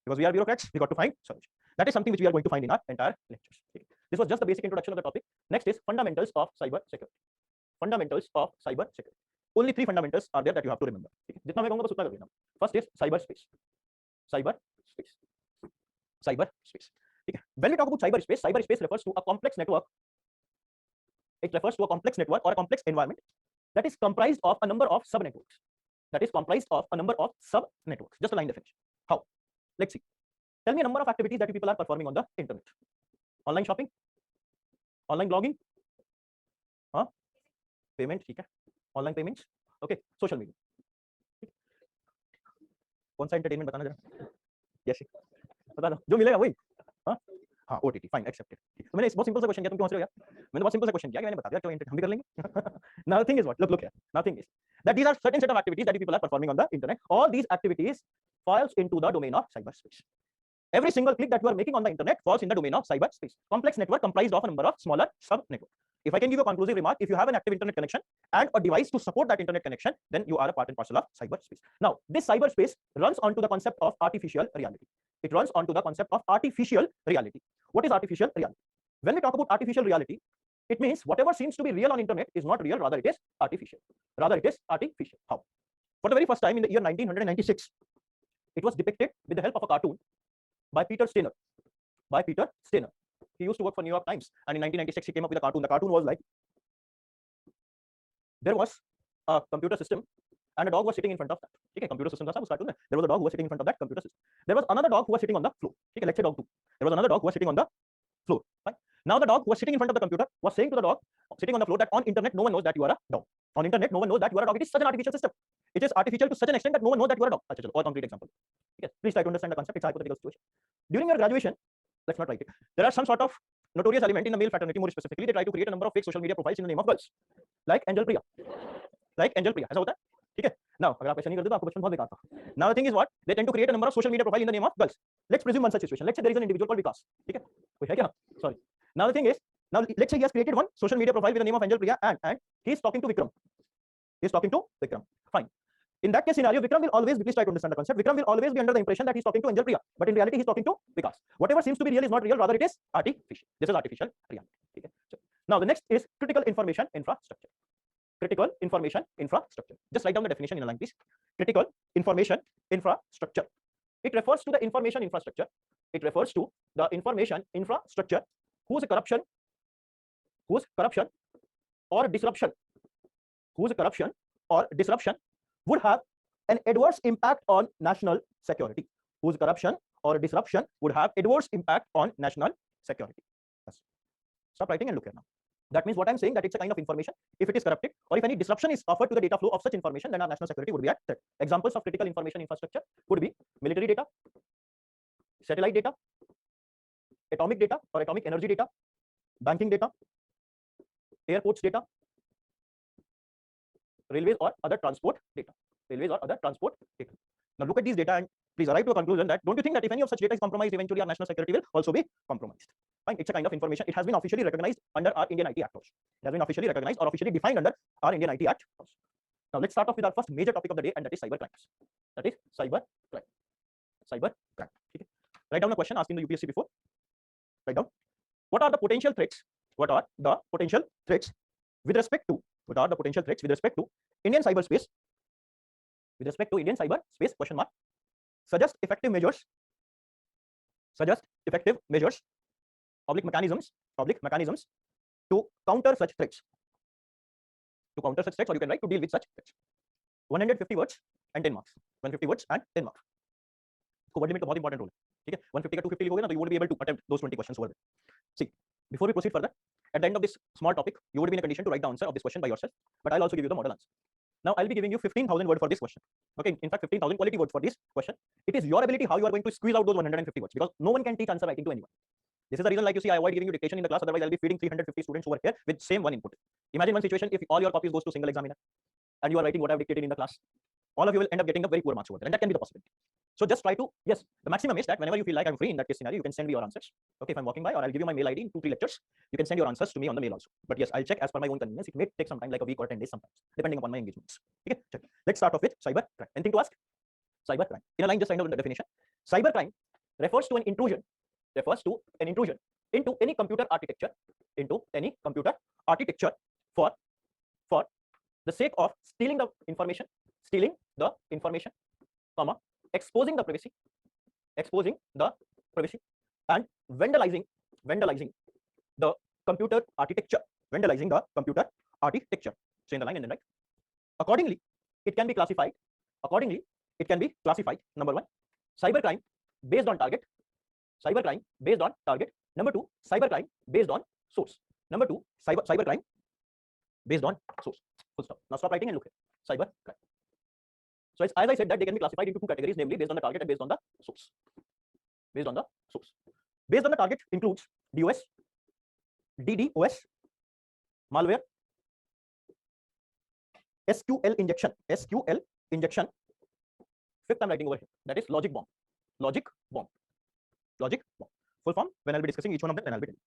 Speaker 1: Because we are bureaucrats, we got to find solution. That is something which we are going to find in our entire lectures. Okay. This was just the basic introduction of the topic. Next is fundamentals of cyber security. Fundamentals of cyber security. Only 3 fundamentals are there that you have to remember. Okay. जितना मैं कहूँगा बस उतना कर लेना. First is cyberspace. Cyberspace. Cyberspace. Okay. When we talk about cyberspace refers to a complex network. It refers to a complex network or a complex environment that is comprised of a number of subnetworks. That is comprised of a number of subnetworks. Just a line definition. How? Let's see. Tell me a number of activities that you people are performing on the internet. Online shopping, online blogging, payment, ठीक है, online payments, okay, social media. कौन सा entertainment बताना जरा? Yes, बता दो, जो मिलेगा वही. हाँ, OTT, fine, accepted. तो मैंने बहुत सिंपल सा क्वेश्चन किया, तुम क्यों हंस रहे हो यार? मैंने बहुत सिंपल सा क्वेश्चन किया कि मैंने बता दिया क्यों हम भी कर लेंगे. Now the thing is what? Look here. Now the thing is that these are certain set of activities that you people are performing on the internet. All these activities falls into the domain of cyberspace. Every single click that you are making on the internet falls in the domain of cyberspace. Complex network comprised of a number of smaller sub-networks. If I can give you a conclusive remark, if you have an active internet connection and a device to support that internet connection, then you are a part and parcel of cyberspace. Now, this cyberspace runs onto the concept of artificial reality. It runs onto the concept of artificial reality. What is artificial reality? When we talk about artificial reality, it means whatever seems to be real on internet is not real, rather it is artificial. Rather it is artificial. How? For the very first time in the year 1996, it was depicted with the help of a cartoon by Peter Steiner. By Peter Steiner. He used to work for New York Times, and in 1996 he came up with a cartoon. The cartoon was like, there was a computer system and a dog was sitting in front of that. Okay, computer system था उस cartoon में. There was a dog who was sitting in front of that computer system. There was another dog who was sitting on the floor. Okay, let's say dog 2. There was another dog who was sitting on the floor. Fine. Now the dog who was sitting in front of the computer was saying to the dog sitting on the floor that on internet no one knows that you are a dog. On internet no one knows that you are a dog. It is such an artificial system. It is artificial to such an extent that no one knows that you are a dog. अच्छा चलो और concrete example. Okay, please try to understand the concept. It's a hypothetical situation. During your graduation, let's not write it. There are some sort of notorious element in the male fraternity. More specifically, they try to create a number of fake social media profiles in the name of girls, like Angel Priya. Like Angel Priya. ऐसा होता है? ठीक है? Now, अगर आप ऐसा नहीं करते तो आपको बचपन बहुत बेकार था. Now the thing is what? They tend to create a number of social media profiles in the name of girls. Let's presume one such situation. Let's say there is an individual called Vikas. ठीक है? कोई है क्या? Sorry. Now the thing is, Now let's say he has created one social media profile with the name of Angel Priya, and he is talking to Vikram. He is talking to Vikram. Fine. In that case scenario, Vikram will always, please try to understand the concept. Vikram will always be under the impression that he's talking to Angel Priya, but in reality he's talking to Vikas. Whatever seems to be real is not real, rather it is artificial. This is artificial reality. Okay. So, now the next is critical information infrastructure. Critical information infrastructure. Just write down the definition in a line, please. Critical information infrastructure. It refers to the information infrastructure. It refers to the information infrastructure whose corruption or disruption would have an adverse impact on national security. Whose corruption or disruption would have adverse impact on national security. Yes. Stop writing and look here now. That means what I'm saying, that it's a kind of information. If it is corrupted or if any disruption is offered to the data flow of such information, then our national security would be at threat. Examples of critical information infrastructure could be military data, satellite data, atomic data or atomic energy data, banking data, airports data, railways or other transport data. Now look at these data and please arrive to a conclusion that don't you think that if any of such data is compromised, eventually our national security will also be compromised. Fine, it's a kind of information. It has been officially recognized under our Indian IT Act also. It has been officially recognized or officially defined under our Indian IT Act also. Now let's start off with our first major topic of the day, and that is cyber crimes. That is cyber crime. Cyber crime. Okay. Write down a question asked in the UPSC before. Write down. What are the potential threats? What are the potential threats with respect to? What are the potential threats with respect to Indian cyberspace? With respect to Indian cyberspace? Question mark. Suggest effective measures. Suggest effective measures. Public mechanisms to counter such threats. To counter such threats, or you can write to deal with such threats. 150 words and 10 marks. 150 words and 10 marks. So word limit का बहुत important role है. ठीक है. 150 का 250 लिखोगे ना तो you won't be able to attempt those 20 questions over there. See, before we proceed further, at the end of this small topic, you would be in a condition to write the answer of this question by yourself. But I'll also give you the model answer. Now I'll be giving you 15,000 words for this question. Okay, in fact 15,000 quality words for this question. It is your ability how you are going to squeeze out those 150 words, because no one can teach answer writing to anyone. This is the reason, like you see, I avoid giving you dictation in the class. Otherwise, I'll be feeding 350 students over here with same one input. Imagine one situation: if all your copies goes to single examiner, and you are writing what I've dictated in the class, all of you will end up getting a very poor marks over there, and that can be the possibility. So just try to, yes, the maximum is that whenever you feel like I'm free in that case scenario, you can send me your answers. Okay, if I'm walking by, or I'll give you my mail ID in 2-3 lectures. You can send your answers to me on the mail also. But yes, I'll check as per my own convenience. It may take some time, like a week or 10 days sometimes, depending upon my engagements. Okay, check. Let's start off with cyber crime. Anything to ask? Cyber crime. In a line, just find out the definition. Cyber crime refers to an intrusion. Into any computer architecture. For the sake of stealing the information, comma, exposing the privacy, and vandalizing the computer architecture. So in the line and then right. Accordingly, it can be classified. Number 1, cybercrime based on target. Number 2, cybercrime based on source. Number 2, cybercrime based on source. Full stop. Now stop writing and look here. Cybercrime. So as I said that they can be classified into 2 categories, namely based on the target and based on the source. Based on the target includes DOS, DDoS, malware, SQL injection. Fifth I'm writing over here, that is logic bomb. Full form, when I'll be discussing each one of them, then I'll be telling.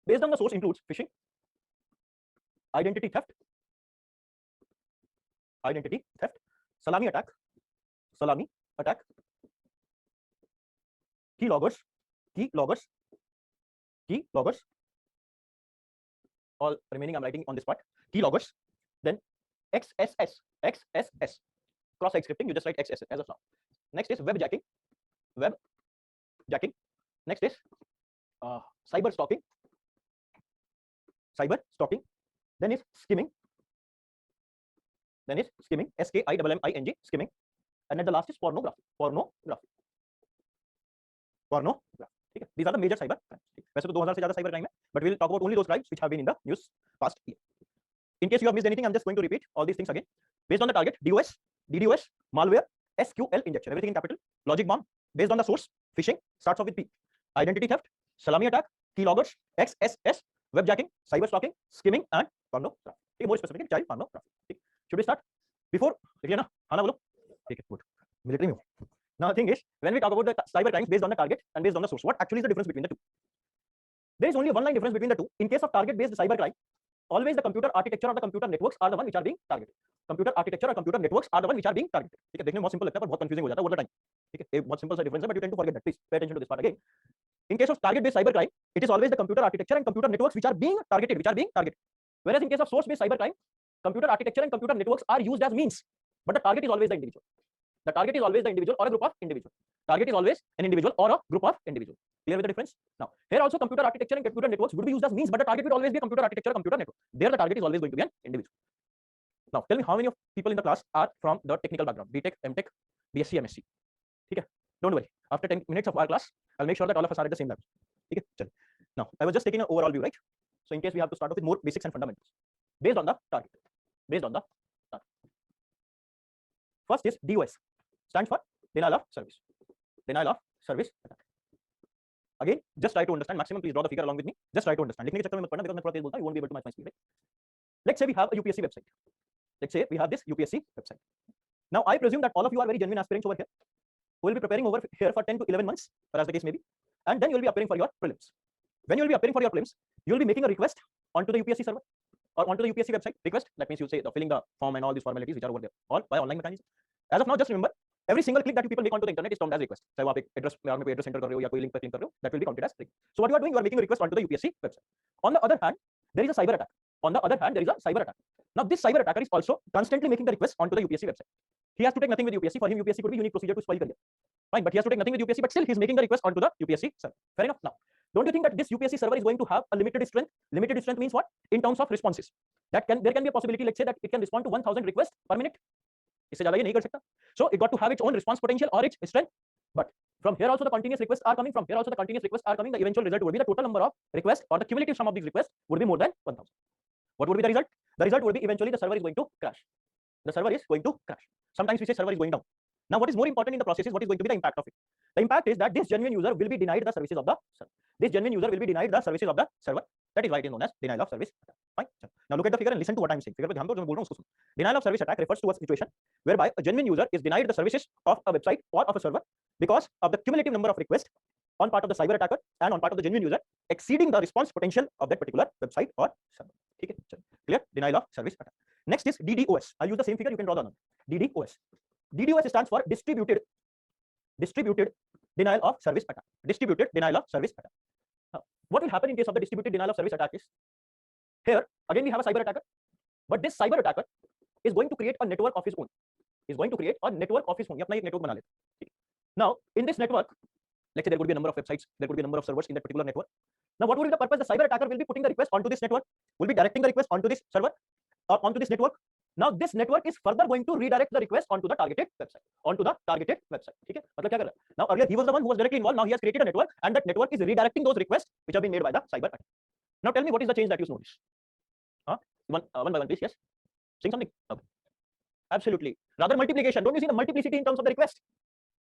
Speaker 1: Based on the source includes phishing, identity theft, salami attack, keyloggers, all remaining I'm writing on this part, keyloggers, then XSS, cross-site scripting, you just write XSS as of now. Next is web jacking. Next is cyber stalking. Then is skimming. SKIMMING, skimming. And then the last is pornography. Okay. These are the major cyber crimes. वैसे तो 2000 से ज़्यादा cyber crime है, but we will talk about only those crimes which have been in the news past year. In case you have missed anything, I'm just going to repeat all these things again. Based on the target, DOS, DDoS, malware, SQL injection, everything in capital. Logic bomb, based on the source, phishing, starts off with P. Identity theft, salami attack, keyloggers, XSS, web jacking, cyber stalking, skimming, and pornography. More specifically, child pornography. Should we start? Before, ना खाना बोलो. ठीक है, good. Military में. Now the thing is, when we talk about the cyber crimes based on the target and based on the source, what actually is the difference between the two? There is only one line difference between the two. In case of target based cybercrime, always the computer architecture or the computer networks are the one which are being targeted. Computer architecture or computer networks are the one which are being targeted. ठीक है, देखने में बहुत simple लगता है पर बहुत confusing हो जाता है ओवर द टाइम. ठीक है, एक बहुत सिंपल सा डिफरेंस है, but you tend to forget that. Please pay attention to this part again. In case of target based cybercrime, it is always the computer architecture and computer networks which are being targeted. Whereas in case of source based cybercrime, computer architecture and computer networks are used as means, but the target is always the individual. The target is always the individual or a group of individual. Target is always an individual or a group of individual. Clear with the difference? Now, here also computer architecture and computer networks would be used as means, but the target will always be a computer architecture or computer network. There the target is always going to be an individual. Now, tell me how many of people in the class are from the technical background, BTech, MTech, BSc, MSc. Okay? Don't worry. After 10 minutes of our class, I'll make sure that all of us are at the same level. Okay? Now, I was just taking an overall view, right? So in case we have to start off with more basics and fundamentals based on the target. First is DOS, stands for denial of service. Denial of service attack. Again, just try to understand. Maximum, please draw the figure along with me. Just try to understand. लिखने के चक्कर में मत पढ़ना, because मैं थोड़ा तेज बोलता हूं, you won't be able to match my speed, right? Let's say we have a UPSC website. Let's say we have this UPSC website. Now, I presume that all of you are very genuine aspirants over here, who will be preparing over here for 10 to 11 months, or as the case may be, and then you will be appearing for your prelims. When you will be appearing for your prelims, you will be making a request onto the UPSC server or onto the UPSC website. Request, that means you say filling the form and all these formalities which are over there, all by online mechanism. As of now, just remember, every single click that you people make onto the internet is termed as request. चाहे आप एक address में address enter कर रहे हो या कोई link पर click कर रहे हो, that will be counted as request. So what you are doing, you are making a request onto the UPSC website. On the other hand, there is a cyber attack. Now this cyber attacker is also constantly making the request onto the UPSC website. He has to take nothing with UPSC. For him, UPSC could be unique procedure to spoil career. Fine, but he has to take nothing with UPSC, but still he's making the request onto the UPSC server. Fair enough. Now, don't you think that this UPSC server is going to have a limited strength? Limited strength means what? In terms of responses. There can be a possibility, let's say, that it can respond to 1000 requests per minute. इससे ज़्यादा ये नहीं कर सकता. So it got to have its own response potential or its strength. But from here also the continuous requests are coming. The eventual result would be the total number of requests, or the cumulative sum of these requests would be more than 1000. What would be the result? The result would be eventually the server is going to crash. Sometimes we say server is going down. Now, what is more important in the process is what is going to be the impact of it. The impact is that this genuine user will be denied the services of the server. That is why it is known as denial of service attack. Fine. Now look at the figure and listen to what I am saying. Figure पे ध्यान दो, जो मैं बोल रहा हूँ उसको सुनो. Denial of service attack refers to a situation whereby a genuine user is denied the services of a website or of a server because of the cumulative number of requests on part of the cyber attacker and on part of the genuine user exceeding the response potential of that particular website or server. ठीक है? Clear? Denial of service attack. Next is DDoS. I'll use the same figure. You can draw the number. DDoS. DDoS stands for distributed denial of service attack. What will happen in case of the distributed denial of service attack is, here again we have a cyber attacker, but this cyber attacker is going to create a network of his own. ये अपना एक network बना लेता है. Now in this network, let's say there could be a number of websites, there could be a number of servers in that particular network. Now what would be the purpose? The cyber attacker will be putting the request onto this network, will be directing the request onto this server or onto this network. Now this network is further going to redirect the request onto the targeted website. ठीक है? मतलब क्या कर रहा है? Now earlier he was the one who was directly involved. Now he has created a network, and that network is redirecting those requests which have been made by the cyber attacker. Now tell me what is the change that you notice? One by one, please. Yes, saying something. Okay. Absolutely. Rather multiplication. Don't you see the multiplicity in terms of the request?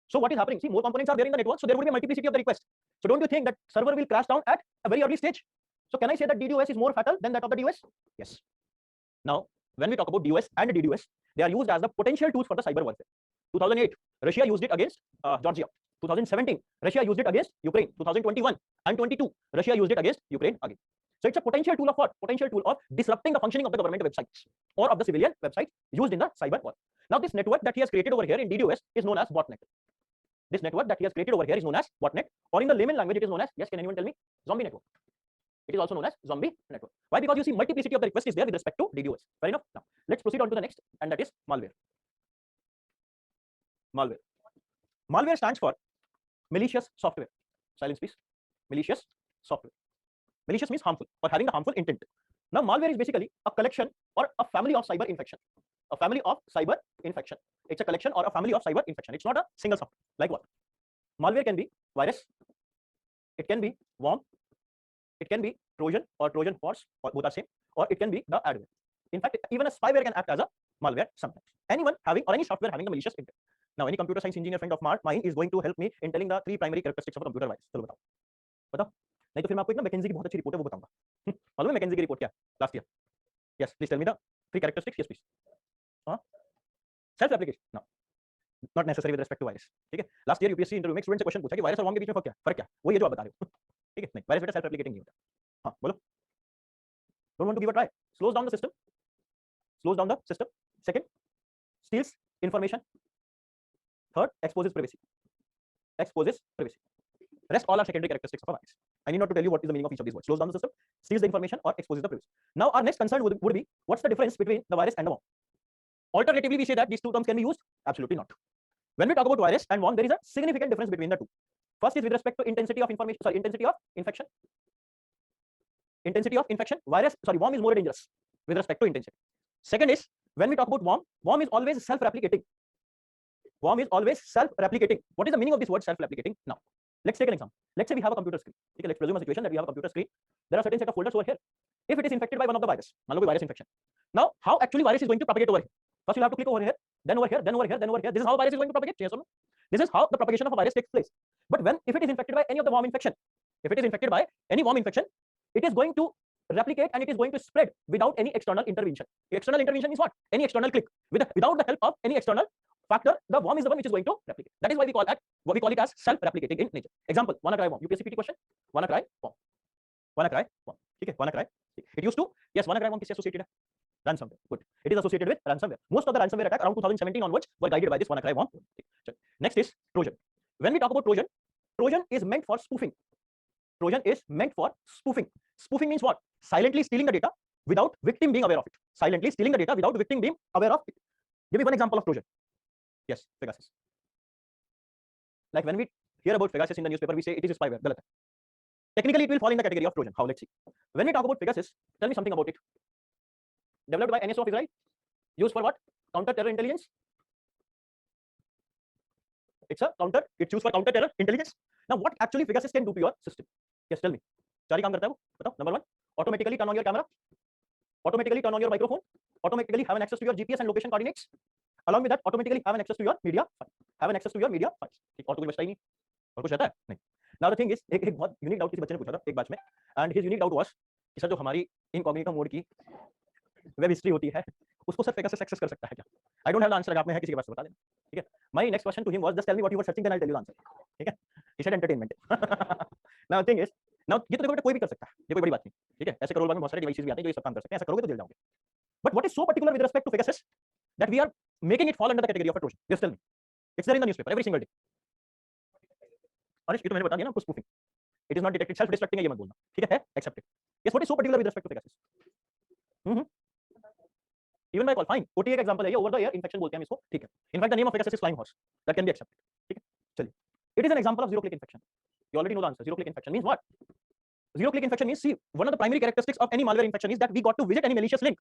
Speaker 1: So what is happening? See, more components are there in the network, so there would be a multiplicity of the request. So don't you think that server will crash down at a very early stage? So can I say that DDoS is more fatal than that of the DOS? Yes. Now, when we talk about DOS and DDoS, they are used as the potential tools for the cyber warfare. 2008, Russia used it against Georgia. 2017, Russia used it against Ukraine. 2021 and 22, Russia used it against Ukraine again. So it's a potential tool of what? Potential tool of disrupting the functioning of the government websites or of the civilian websites used in the cyber war. Now this network that he has created over here in DDoS is known as botnet. Or in the layman language it is known as, yes, can anyone tell me? Zombie network. It is also known as zombie network. Why? Because you see multiplicity of the request is there with respect to DDoS. Fair enough. Now let's proceed on to the next, and that is malware. Malware stands for malicious software. Silence please. Malicious software. Malicious means harmful or having the harmful intent. Now malware is basically a collection or a family of cyber infection. It's a collection or a family of cyber infection. It's not a single software. Like what? Malware can be virus, it can be worm, it can be Trojan or Trojan horse, or both are same, or it can be the adware. In fact, even a spyware can act as a malware sometimes. Anyone having or any software having the malicious intent. Now, any computer science engineer friend of mine is going to help me in telling the 3 primary characteristics of a computer virus. चलो बताओ. नहीं तो फिर मैं आपको एक ना McKenzie की बहुत अच्छी रिपोर्ट है वो बताऊंगा. मालूम है मैकेंजी की रिपोर्ट क्या? Last year. Yes, please tell me the 3 characteristics. Yes, please. Self application. No. Not necessary with respect to virus. ठीक है? Last year UPSC इंटरव्यू में स्टूडेंट से क्वेश्चन पूछा कि वायरस और वर्म के बीच में फर्क क्या? वही है जो आप बता रहे हो. ठीक है? नहीं, वायरस बेटा सेल्फ एप्लीकेटिंग नहीं होता. हाँ बोलो. Don't want to give a try. Slows down the system. Slows down the system. Second, steals information. Third, exposes privacy. Exposes privacy. Rest all are secondary characteristics of a virus. I need not to tell you what is the meaning of each of these words. Slows down the system, steals the information, or exposes the privacy. Now our next concern would be what's the difference between the virus and the worm? Alternatively, we say that these two terms can be used. Absolutely not. When we talk about virus and worm, there is a significant difference between the two. First is with respect to intensity of information. Sorry, intensity of infection. Intensity of infection. Worm is more dangerous with respect to intensity. Second is when we talk about worm is always self-replicating. Worm is always self-replicating. What is the meaning of this word self-replicating? Now, let's take an example. Let's say we have a computer screen. Okay, let's presume a situation that we have a computer screen. There are certain set of folders over here. If it is infected by one of the virus, virus infection. Now, how actually virus is going to propagate over here? First, you have to click over here, then over here, then over here, then over here. This is how virus is going to propagate. Yes or no? This is how the propagation of a virus takes place. But if it is infected by any of the worm infection, if it is infected by any worm infection, it is going to replicate and it is going to spread without any external intervention. External intervention is what? Any external click. Without the help of any external factor, the worm is the one which is going to replicate. That is why we call it as self-replicating in nature. Example: WannaCry worm. UPSC PT question. WannaCry worm. WannaCry worm. Okay, WannaCry. It used to, yes, WannaCry worm is associated with ransomware. Good. It is associated with ransomware. Most of the ransomware attack around 2017 onwards were guided by this WannaCry worm. Next is Trojan. When we talk about Trojan, Trojan is meant for spoofing. Trojan is meant for spoofing. Spoofing means what? Silently stealing the data without victim being aware of it. Silently stealing the data without victim being aware of it. Give me one example of Trojan. Yes, Pegasus. Like when we hear about Pegasus in the newspaper, we say it is spyware. Galat hai. Technically, it will fall in the category of Trojan. How? Let's see. When we talk about Pegasus, tell me something about it. Developed by NSO of Israel. Used for what? Counter-terror intelligence. It's used for counter-terror intelligence. Now, what actually Pegasus can do to your system? Yes, tell me. चार ही काम करता है वो. बताओ. Number one, automatically turn on your camera. Automatically turn on your microphone. Automatically have an access to your GPS and location coordinates. Along with that, automatically have an access to your media file. Have an access to your media files. और तो कोई बचता ही नहीं. और कुछ रहता है? नहीं. Now the thing is, एक बहुत यूनिक डाउट किसी बच्चे ने पूछा था एक बैच में, and his unique doubt was कि सर जो हमारी इनकॉग्निटो मोड की वेब हिस्ट्री होती है उसको सर पेगासस एक्सेस कर सकता है क्या? I don't have the answer. अगर आप में है किसी के पास बता देना. ठीक है. My next question to him was just tell me what you were searching then I tell you the answer. ठीक है. He said entertainment. Now the thing is, now ये तो देखो बेटा कोई भी कर सकता है, ये कोई बड़ी बात नहीं. ठीक है. ऐसे करोड़ में बहुत सारे डिवाइसेस भी आते हैं जो ये सब काम कर सकते हैं. ऐसा करोगे तो जल जाओगे. But what is so particular with respect to Pegasus that we are making it fall under the category of a Trojan? Just tell me. It's there in the newspaper every single day. Anish, ये तो मैंने बता दिया ना आपको. spoofing. It is not detected. self destructing है ये मत बोलना. ठीक है? Accepted. Yes, what is so particular with respect to Pegasus? Even by call, fine. OTA का example है ये, over the air infection बोलते हैं हम इसको. ठीक है. In fact, the name of Pegasus is flying horse. That can be accepted. ठीक है. चलिए. It is an example of zero click infection. You already know the answer. Zero click infection means what? Zero click infection means, see, one of the primary characteristics of any malware infection is that we got to visit any malicious link.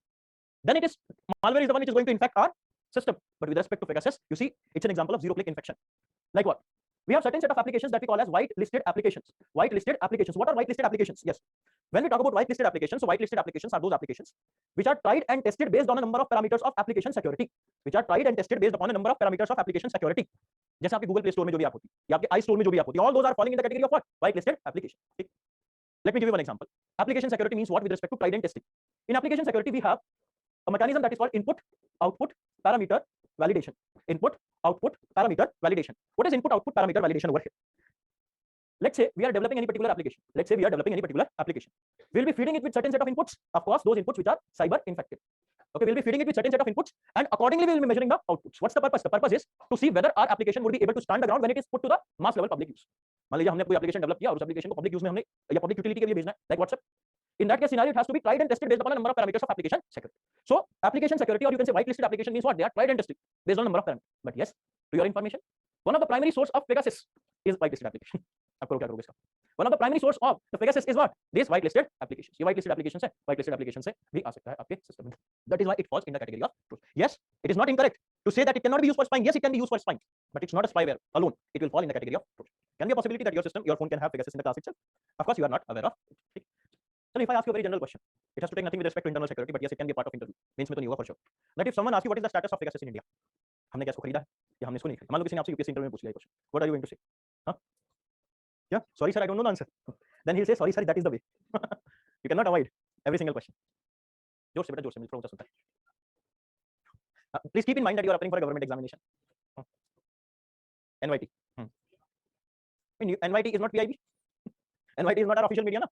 Speaker 1: Then it is malware is the one which is going to infect our system. But with respect to Pegasus, you see, it's an example of zero click infection. Like what? We have certain set of applications that we call as white-listed applications. White-listed applications. What are white-listed applications? Yes. When we talk about white-listed applications, so white-listed applications are those applications which are tried and tested based on a number of parameters of application security. Which are tried and tested based upon a number of parameters of application security. जैसे आपके Google Play Store में जो भी app होती है, या आपके iStore में जो भी ऐप होती है, all those are falling in the category of what? White-listed application. Let me give you one example. Application security means what with respect to tried and testing. In application security, we have a mechanism that is called input, output, parameter validation. Input, output, parameter validation. What is input, output, parameter validation over here? Let's say we are developing any particular application. We'll be feeding it with certain set of inputs. Of course, those inputs which are cyber infected. Okay, we'll be feeding it with certain set of inputs, and accordingly we will be measuring the outputs. What's the purpose? The purpose is to see whether our application would be able to stand the ground when it is put to the mass level public use. मान लीजिए हमने कोई application develop किया और उस application को public use में हमने या पब्लिक यूटिलिटी के लिए भेजना है, like WhatsApp. In that case scenario, it has to be tried and tested based upon a number of parameters of application security. So application security, or you can say whitelisted application, means what? They are tried and tested based on a number of parameters. But yes, to your information, one of the primary source of Pegasus is whitelisted application. आप करो क्या करोगे इसका? One of the primary source of the Pegasus is what? These whitelisted applications. ये whitelisted applications है. Whitelisted applications से भी आ सकता है आपके system में. That is why it falls in the category of truth. Yes, it is not incorrect to say that it cannot be used for spying. Yes, it can be used for spying, but it's not a spyware alone. It will fall in the category of truth. Can be a possibility that your system, your phone can have Pegasus in the class itself. Of course, you are not aware of it. So if I ask you a very general question, it has to take nothing with respect to internal security, but yes, it can be a part of interview. Means में तो नहीं होगा for sure. That if someone asks you what is the status of Pegasus in India, हमने क्या इसको खरीदा है या हमने इसको नहीं खरीदा? मान लो किसी ने आपसे यूपीएससी इंटरव्यू में पूछ लिया question, what are you going to say? हाँ? क्या? Sorry sir, I don't know the answer. Then he'll say sorry sir, that is the way. You cannot avoid every single question. जोर से बेटा जोर से, मुझे थोड़ा ऊंचा सुनता है. Please keep in mind that you are applying for a government examination. NYT. I mean, NYT is not PIB. NYT is not our official media, na?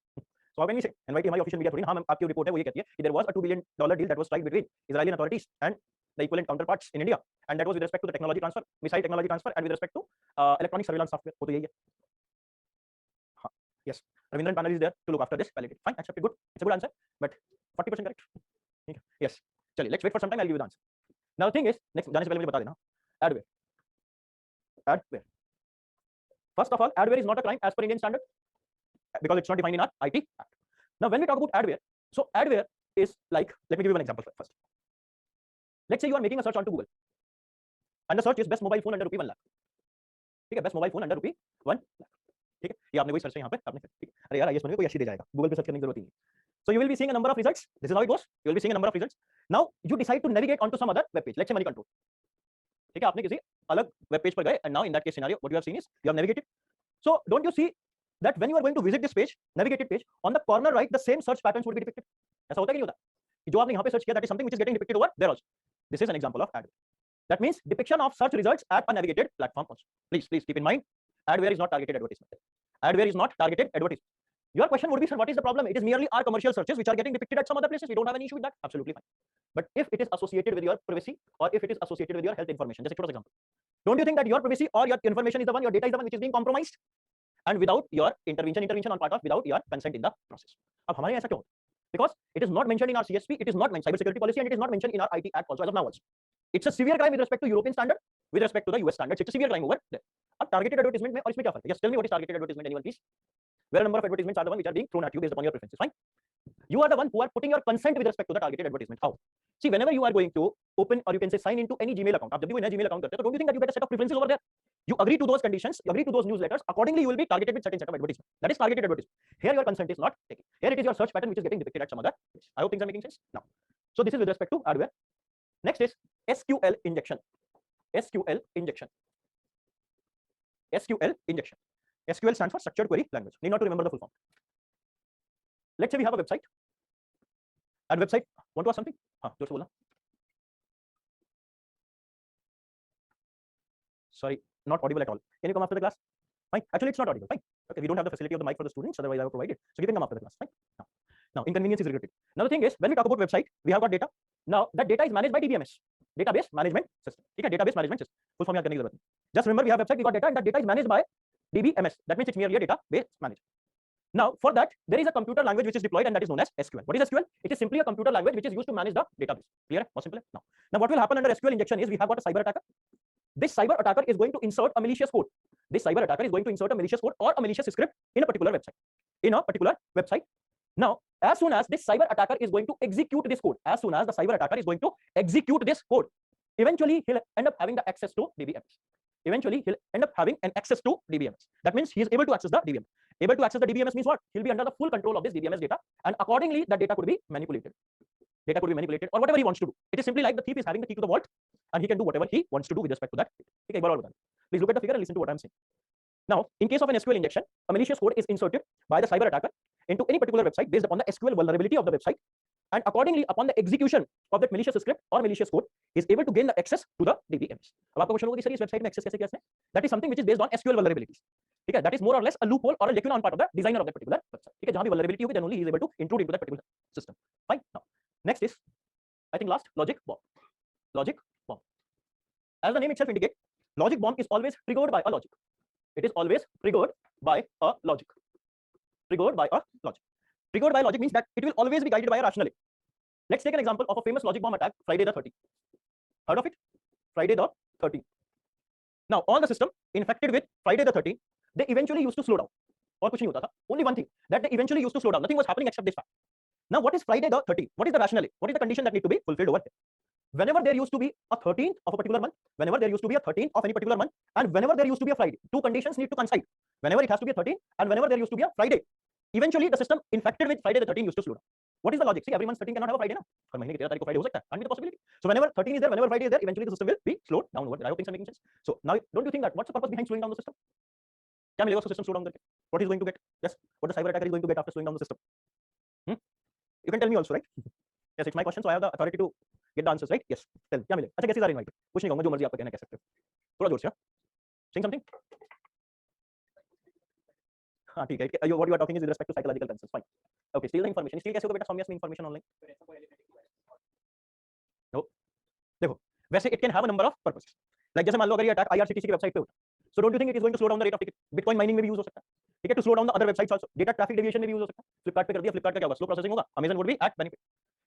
Speaker 1: So how can we say NYT हमारी official media थोड़ी ना, हाँ आपकी report है वो ये कहती है कि there was a $2 billion deal that was struck between Israeli authorities and the equivalent counterparts in India, and that was with respect to the technology transfer, missile technology transfer, and with respect to electronic surveillance software. वो तो यही है. हाँ, yes. Ravindran panel is there to look after this. Validate. Fine, accepted. Good. It's a good answer, but 40% correct. Okay. Yes. चलिए, let's wait for some time. I'll give you the answer. Now the thing is, next जाने से पहले मुझे बता देना. Adware. Adware. First of all, adware is not a crime as per Indian standard because it's not defined in our IT Act. Now, when we talk about adware, so adware is like, let me give you an example first. Let's say you are making a search onto Google, and the search is best mobile phone under ₹1 lakh. ठीक है, best mobile phone under ₹1 lakh. ठीक है, ये आपने कोई search यहाँ पे आपने, ठीक है, अरे यार आईएएस बनने कोई ऐसे दे जाएगा, गूगल पे सर्च करने की जरूरत ही नहीं. So you will be seeing a number of results. This is how it goes. You will be seeing a number of results. Now you decide to navigate onto some other web page. Let's say money control. ठीक है, आपने किसी अलग web page पर गए, and now in that case scenario, what you have seen is you have navigated. So don't you see that when you are going to visit this page, navigated page, on the corner right, the same search patterns would be depicted. ऐसा होता है कि नहीं होता? कि जो आपने यहाँ पे सर्च किया, that is something which is getting depicted over there also. This is an example of adware. That means depiction of search results at a navigated platform also. Please keep in mind, adware is not targeted advertisement. Adware is not targeted advertisement. Your question would be, sir, what is the problem? It is merely our commercial searches which are getting depicted at some other places. We don't have any issue with that. Absolutely fine. But if it is associated with your privacy or if it is associated with your health information, just a short example. Don't you think that your privacy or your information is the one, your data is the one which is being compromised? And without your intervention on part of, without your consent in the process. अब हमारे ऐसा क्यों होता है? Because it is not mentioned in our CSP, it is not mentioned cyber security policy, and it is not mentioned in our IT Act also as of now also. It's a severe crime with respect to European standard, with respect to the US standards. It's a severe crime over there. अब targeted advertisement में और इसमें क्या फर्क है? Just tell me what is targeted advertisement, anyone please? Where a number of advertisements are the one which are being thrown at you based upon your preferences. Fine. You are the one who are putting your consent with respect to the targeted advertisement. How? See, whenever you are going to open or you can say sign into any Gmail account, आप जब भी नया Gmail account करते हो, तो don't you think that you get a set of preferences over there? You agree to those conditions, you agree to those newsletters. Accordingly, you will be targeted with certain set of advertisement. That is targeted advertisement. Here, your consent is not taken. Here, it is your search pattern which is getting depicted at some other place. I hope things are making sense now. So this is with respect to adware. Next is SQL injection. SQL injection. SQL injection. SQL stands for structured query language. Need not to remember the full form. Let's say we have a website. And website, want to ask something? हाँ, जोर से बोलना. Sorry, not audible at all. Can you come after the class? Fine. Actually, it's not audible. Fine. Okay, we don't have the facility of the mic for the students. Otherwise, I would provide it. So you can come after the class. Fine. Now, inconvenience is regretted. Now, the thing is, when we talk about website, we have got data. Now, that data is managed by DBMS, database management system. Okay, database management system. Full form याद करने की जरूरत नहीं. Just remember, we have website, we got data, and that data is managed by DBMS. That means it's merely a database manager. Now, for that, there is a computer language which is deployed, and that is known as SQL. What is SQL? It is simply a computer language which is used to manage the database. Clear? More simple. Now, what will happen under SQL injection is we have got a cyber attacker. This cyber attacker is going to insert a malicious code. This cyber attacker is going to insert a malicious code or a malicious script in a particular website. In a particular website. Now, as soon as this cyber attacker is going to execute this code, as soon as the cyber attacker is going to execute this code, eventually he'll end up having the access to DBMS. Eventually, he'll end up having an access to DBMS. That means he is able to access the DBMS. Able to access the DBMS means what? He'll be under the full control of this DBMS data, and accordingly, that data could be manipulated. Data could be manipulated or whatever he wants to do. It is simply like the thief is having the key to the vault, and he can do whatever he wants to do with respect to that. Okay, please look at the figure and listen to what I'm saying. Now, in case of an SQL injection, a malicious code is inserted by the cyber attacker into any particular website based upon the SQL vulnerability of the website, and accordingly, upon the execution of that malicious script or malicious code, is able to gain the access to the DBMS. अब आपका question होगा कि sir इस website में access कैसे किया इसने? That is something which is based on SQL vulnerabilities. ठीक है, that is more or less a loophole or a lacuna on part of the designer of that particular website. ठीक है, जहां भी vulnerability होगी, then only he is able to intrude into that particular system. Fine. Now, next is, I think last, logic bomb. Logic bomb. As the name itself indicates, logic bomb is always triggered by a logic. It is always triggered by a logic. Triggered by a logic. Triggered by logic means that it will always be guided by a rationale. Let's take an example of a famous logic bomb attack, Friday the 13th. Heard of it? Friday the 13th. Now, all the system infected with Friday the 13th, they eventually used to slow down. और कुछ नहीं होता था. Only one thing, that they eventually used to slow down. Nothing was happening except this fact. Now, what is Friday the 13th? What is the rationale? What is the condition that need to be fulfilled over here? Whenever there used to be a 13th of a particular month, whenever there used to be a 13th of any particular month, and whenever there used to be a Friday, two conditions need to coincide. Whenever it has to be a 13th, and whenever there used to be a Friday, eventually the system infected with Friday the 13th used to slow down. What is the logic? See, every month 13 cannot have a Friday now. हर महीने की 13 तारीख को Friday हो सकता है. Can't be the possibility. So whenever 13 is there, whenever Friday is there, eventually the system will be slowed down over there. I hope things are making sense. So now, don't you think that what's the purpose behind slowing down the system? क्या मिलेगा उसको system slow down करके? What is going to get? Yes, what the cyber attacker is going to get after slowing down the system? You can tell me also, right? Yes, it's my question, so I have the authority to get the answers, right? Yes. Tell. क्या मिलेगा? अच्छा, guesses are invited. कुछ नहीं कहूँगा, जो मर्जी आपका कहना कह सकते हो. थोड़ा जोर से. Saying something? हाँ ठीक है, what you are talking is with respect to psychological concerns, fine. Okay, steal the information. Steal कैसे होगा बेटा सौम्या में information online? No. देखो, वैसे it can have a number of purposes. Like जैसे मान लो अगर ये अटैक IRCTC की वेबसाइट पे होता है, so don't you think it is going to slow down the rate of ticket? Bitcoin mining में भी यूज हो सकता है, ठीक है, to slow down the other websites also. Data traffic deviation में भी यूज हो सकता है. Flipkart पे कर दिया, Flipkart का क्या होगा? Slow processing होगा. Amazon would be at benefit.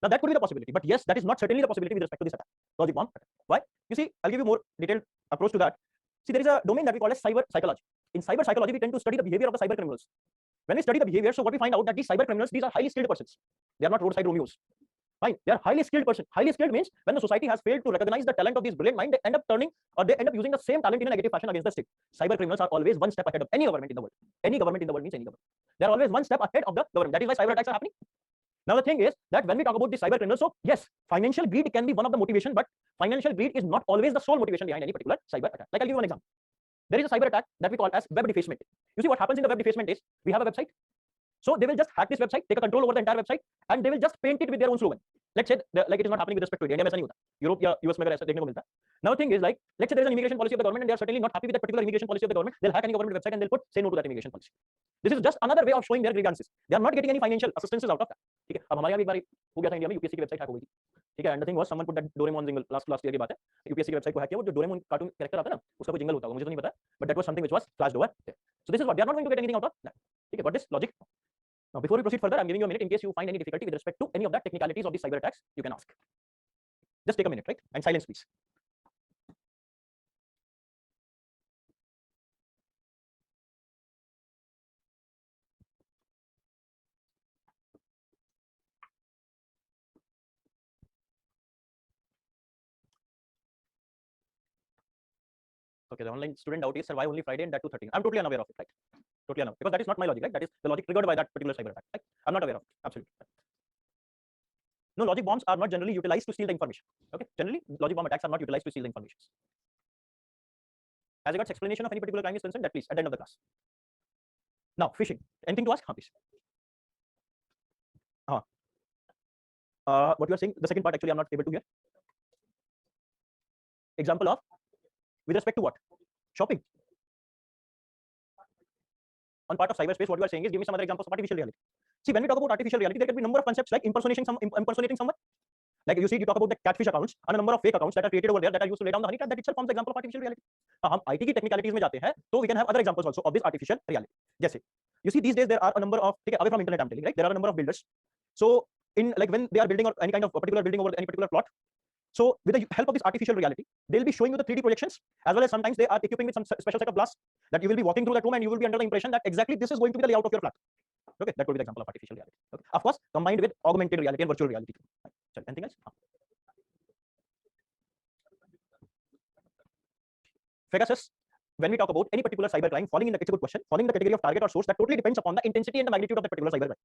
Speaker 1: Now that could be the possibility, but yes, that is not certainly the possibility with respect to this attack, logic bomb attack. Why? You see, I'll give you more detailed approach to that. See, there is a domain that we call as cyber psychology. In cyber psychology, we tend to study the behavior of the cyber criminals. When we study the behavior, so what we find out that these cyber criminals, these are highly skilled persons. They are not roadside Romeos. Fine, they are highly skilled person. Highly skilled means when the society has failed to recognize the talent of these brilliant minds, they end up turning or they end up using the same talent in a negative fashion against the state. Cyber criminals are always one step ahead of any government in the world. Any government in the world means any government. They are always one step ahead of the government. That is why cyber attacks are happening. Now the thing is that when we talk about the cyber criminals, so yes, financial greed can be one of the motivation, but financial greed is not always the sole motivation behind any particular cyber attack. Like I'll give you one example. There is a cyber attack that we call as web defacement. You see what happens in the web defacement is we have a website. So they will just hack this website, take a control over the entire website, and they will just paint it with their own slogan. Let's say like it is not happening with respect to India. India में ऐसा नहीं होता. Europe या US में अगर ऐसा देखने को मिलता है. Now thing is like let's say there is an immigration policy of the government and they are certainly not happy with that particular immigration policy of the government. They'll hack any government website and they'll put say no to that immigration policy. This is just another way of showing their grievances. They are not getting any financial assistances out of that. ठीक है. अब हमारे यहाँ भी एक बार हो गया था इंडिया में UPSC की वेबसाइट हैक हो गई थी. ठीक है. And the thing was someone put that Doraemon jingle last year की बात है. UPSC की वेबसाइट को हैक किया. वो जो Doraemon कार्टून कैरेक्टर आता है ना उसका कोई जिंगल होता होगा मुझे तो नहीं पता. But that was something which was flashed over there. So this is what they are not going to get anything out of that. ठीक है. Got this logic? Now, before we proceed further, I'm giving you a minute in case you find any difficulty with respect to any of the technicalities of the cyber attacks. You can ask. Just take a minute, right? And silence, please. Okay, the online student doubt is survive only Friday and that to 13. I'm totally unaware of it, right? Totally unaware because that is not my logic, right? That is the logic triggered by that particular cyber attack. Right? I'm not aware of it. Absolutely. No, logic bombs are not generally utilized to steal the information. Okay, generally logic bomb attacks are not utilized to steal the information. As regards explanation of any particular crime is concerned, that please at the end of the class. Now, phishing. Anything to ask? Please. What you are saying, the second part actually I'm not able to hear. Example of with respect to what? Shopping. On part of cyberspace, what you are saying is give me some other examples of artificial reality. See, when we talk about artificial reality, there can be a number of concepts like impersonating someone. Like you see, you talk about the catfish accounts and a number of fake accounts that are created over there that are used to lay down the honey trap. That itself forms the example of artificial reality. हम IT की technicalities में जाते हैं, तो we can have other examples also of this artificial reality. जैसे, you see these days there are a number of, away from internet I'm telling, right? There are a number of builders. So in like when they are building or any kind of a particular building over any particular plot, so with the help of this artificial reality, they'll be showing you the 3D projections as well as sometimes they are equipping with some special set of glass that you will be walking through that room and you will be under the impression that exactly this is going to be the layout of your flat. Okay, that could be the example of artificial reality. Okay, of course, combined with augmented reality and virtual reality. Sorry, anything else? Pegasus, when we talk about any particular cyber crime falling in the, it's a good question, falling in the category of target or source, that totally depends upon the intensity and the magnitude of that particular cyber crime.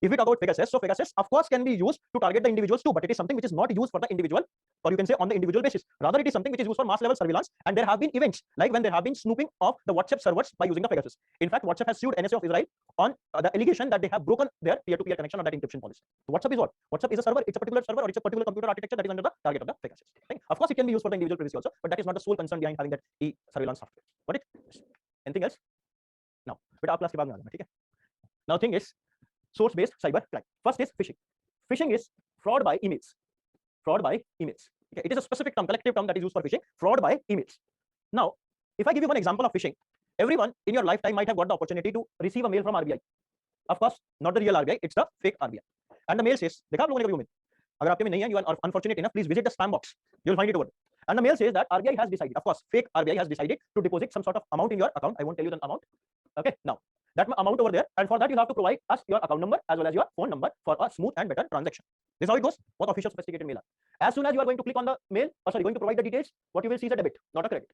Speaker 1: If we talk about Pegasus, so Pegasus of course can be used to target the individuals too, but it is something which is not used for the individual, or you can say on the individual basis. Rather, it is something which is used for mass level surveillance, and there have been events like when there have been snooping of the WhatsApp servers by using the Pegasus. In fact, WhatsApp has sued NSA of Israel on the allegation that they have broken their peer-to-peer connection on that encryption policy. So WhatsApp is what? WhatsApp is a server, it's a particular server or it's a particular computer architecture that is under the target of the Pegasus. Right? Of course, it can be used for the individual privacy also, but that is not the sole concern behind having that e-surveillance software. Got it? Anything else? Now, but आप class के बाद में आ जाना, ठीक है? Now, thing is source-based cyber crime. First is phishing. Phishing is fraud by emails. Fraud by emails. Okay? It is a specific term, collective term that is used for phishing. Fraud by emails. Now, if I give you one example of phishing, everyone in your lifetime might have got the opportunity to receive a mail from RBI. Of course, not the real RBI, it's the fake RBI. And the mail says, देखा आप लोगों ने कभी वो mail? अगर आपके में नहीं है, you are unfortunate enough, please visit the spam box. You will find it over there. And the mail says that RBI has decided, of course, fake RBI has decided to deposit some sort of amount in your account. I won't tell you the amount. Okay, now that amount over there, and for that you have to provide us your account number as well as your phone number for a smooth and better transaction. This is how it goes. What official sophisticated mail are. As soon as you are going to click on the mail, or sorry, going to provide the details, what you will see is a debit, not a credit.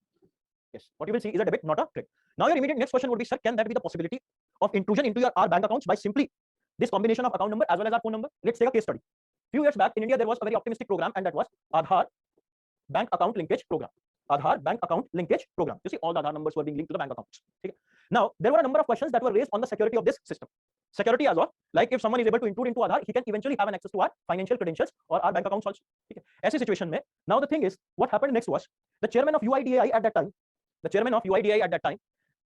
Speaker 1: Yes, what you will see is a debit, not a credit. Now your immediate next question would be, sir, can that be the possibility of intrusion into our bank accounts by simply this combination of account number as well as our phone number? Let's take a case study. Few years back in India, there was a very optimistic program, and that was Aadhaar bank account linkage program. Aadhaar bank account linkage program. You see, all the Aadhaar numbers were being linked to the bank accounts. Okay. Now, there were a number of questions that were raised on the security of this system. Security as well, like if someone is able to intrude into Aadhaar, he can eventually have an access to our financial credentials or our bank accounts also. Okay. ऐसी situation में, now the thing is, what happened next was the chairman of UIDAI at that time,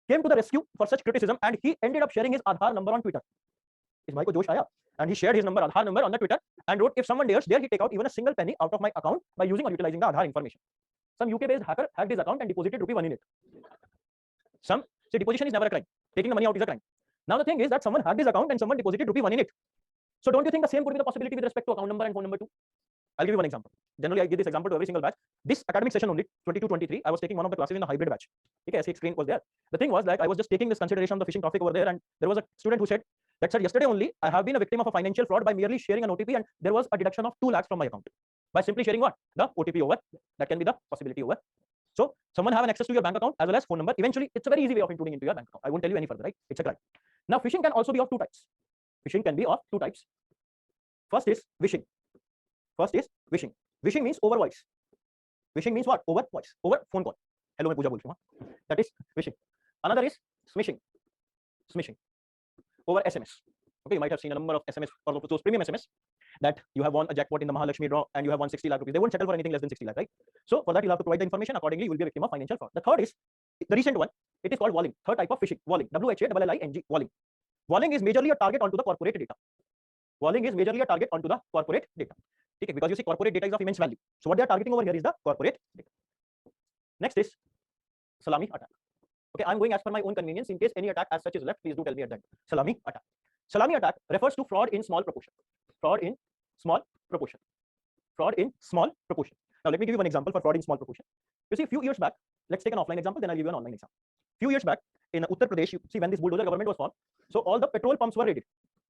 Speaker 1: came to the rescue for such criticism and he ended up sharing his Aadhaar number on Twitter. इस भाई को जोश आया and he shared his number, Aadhaar number on the Twitter and wrote, if someone dares, dare he take out even a single penny out of my account by using or utilizing the Aadhaar information. Some UK-based hacker hacked his account and deposited ₹1 in it. Some say deposition is never a crime. Taking the money out is a crime. Now the thing is that someone hacked his account and someone deposited ₹1 in it. So don't you think the same could be the possibility with respect to account number and phone number too? I'll give you one example. Generally, I give this example to every single batch. This academic session only, 22-23, I was taking one of the classes in the hybrid batch. Okay, SX screen was there. The thing was like I was just taking this consideration of the phishing topic over there, and there was a student who said that, sir, yesterday only I have been a victim of a financial fraud by merely sharing an OTP, and there was a deduction of 2 lakhs from my account by simply sharing what? The OTP over. That can be the possibility over. So someone have an access to your bank account as well as phone number. Eventually, it's a very easy way of intruding into your bank account. I won't tell you any further, right? It's a crime. Now, phishing can also be of 2 types. Phishing can be of 2 types. First is wishing. First is wishing. Wishing means over voice. Wishing means what? Over voice. Over phone call. Hello, मैं पूजा बोल रही हूँ. That is wishing. Another is smishing. Smishing. Over SMS. Okay, you might have seen a number of SMS or those premium SMS that you have won a jackpot in the Mahalakshmi draw and you have won 60 lakh rupees. They won't settle for anything less than 60 lakh, right? So for that, you'll have to provide the information. Accordingly, you will be a victim of financial fraud. The third is the recent one. It is called walling. Third type of phishing. Walling. WHALLING. Walling. Walling is majorly a target onto the corporate data. Walling is majorly a target onto the corporate data. Okay, because you see corporate data is of immense value. So what they are targeting over here is the corporate data. Next is salami attack. Okay, I'm going as per my own convenience. In case any attack as such is left, please do tell me at that. Salami attack. Salami attack refers to fraud in small proportion. Fraud in small proportion. Fraud in small proportion. Now let me give you one example for fraud in small proportion. You see, a few years back, let's take an offline example, then I'll give you an online example. Few years back in Uttar Pradesh, you see when this bulldozer government was formed, so all the petrol pumps were raided.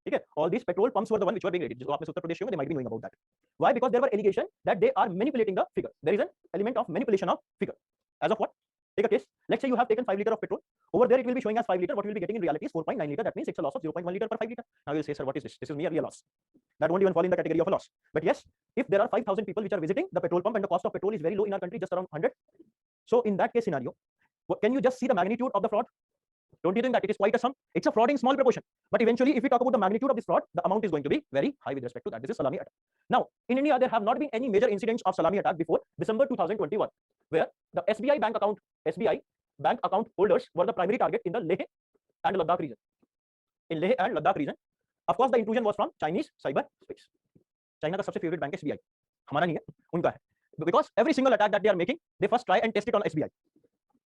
Speaker 1: Okay, all these petrol pumps were the one which were being raided. Uttar Pradesh, they might be knowing about that. Why? Because there were allegations that they are manipulating the figure. There is an element of manipulation of figure. As of what? Take a case. Let's say you have taken 5 liters of petrol. Over there, it will be showing as 5 liters. What you will be getting in reality is 4.9 liters. That means it's a loss of 0.1 liter per 5 liters. Now you'll say, sir, what is this? This is merely a loss. That won't even fall in the category of a loss. But yes, if there are 5,000 people which are visiting the petrol pump and the cost of petrol is very low in our country, just around 100. So in that case scenario, can you just see the magnitude of the fraud? Don't you think that it is quite a sum? It's a fraud in small proportion. But eventually, if we talk about the magnitude of this fraud, the amount is going to be very high with respect to that. This is salami attack. Now, in India, there have not been any major incidents of salami attack before December 2021, where the SBI bank account holders were the primary target in the Leh and Ladakh region. In Leh and Ladakh region, of course, the intrusion was from Chinese cyber space. China का सबसे favorite bank है SBI. हमारा नहीं है, उनका है. Because every single attack that they are making, they first try and test it on SBI.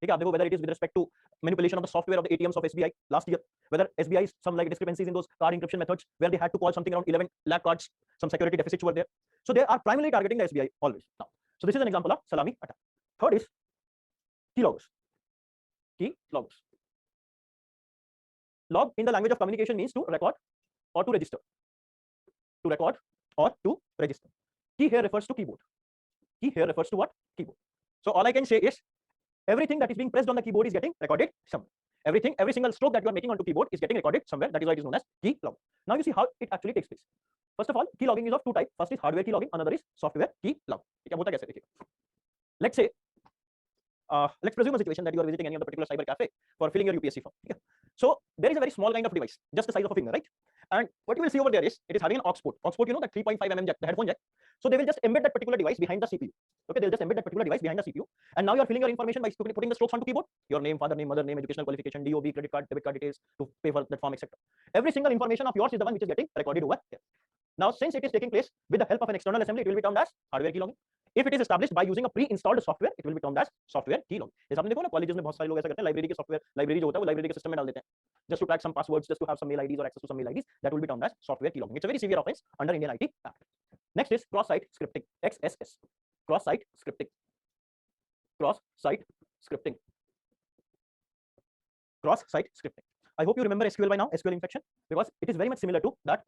Speaker 1: ठीक है, आप देखो whether it is with respect to manipulation of the software of the ATMs of SBI last year, whether SBI some like discrepancies in those card encryption methods where they had to call something around 11 lakh cards, some security deficits were there. So they are primarily targeting the SBI always. Now, so this is an example of salami attack. Third is keyloggers. Keyloggers. Log in the language of communication means to record or to register. To record or to register. Key here refers to keyboard. Key here refers to what? Keyboard. So all I can say is everything that is being pressed on the keyboard is getting recorded somewhere. Every single stroke that you are making onto keyboard is getting recorded somewhere. That is why it is known as key logging. Now you see how it actually takes place. First of all, key logging is of 2 types. First is hardware key logging, another is software key logging. Let's say, let's presume a situation that you are visiting any of the particular cyber cafe for filling your UPSC form. Okay. So there is a very small kind of device, just the size of a finger, right? And what you will see over there is it is having an aux port. Aux port, you know, that 3.5 mm jack, the headphone jack. So they will just embed that particular device behind the CPU. Okay, they'll just embed that particular device behind the CPU. And now you are filling your information by putting the strokes onto keyboard. Your name, father name, mother name, educational qualification, DOB, credit card, debit card details to pay for that form, etc. Every single information of yours is the one which is getting recorded over here. Now, since it is taking place with the help of an external assembly, it will be termed as hardware key logging. If it is established by using a pre-installed software, it will be termed as software key logging. जैसे आपने देखो ना colleges में बहुत सारे लोग ऐसा करते हैं, लाइब्रेरी के सॉफ्टवेयर, लाइब्रेरी जो होता है वो लाइब्रेरी के सिस्टम में डाल देते हैं, just to track some passwords, just to have some mail IDs or access to some mail IDs. That will be termed as software key logging. It's a very severe offense under Indian IT Act. Next is cross-site scripting, XSS. Cross-site scripting. Cross-site scripting. Cross-site scripting. I hope you remember SQL by now, SQL infection, because it is very much similar to that.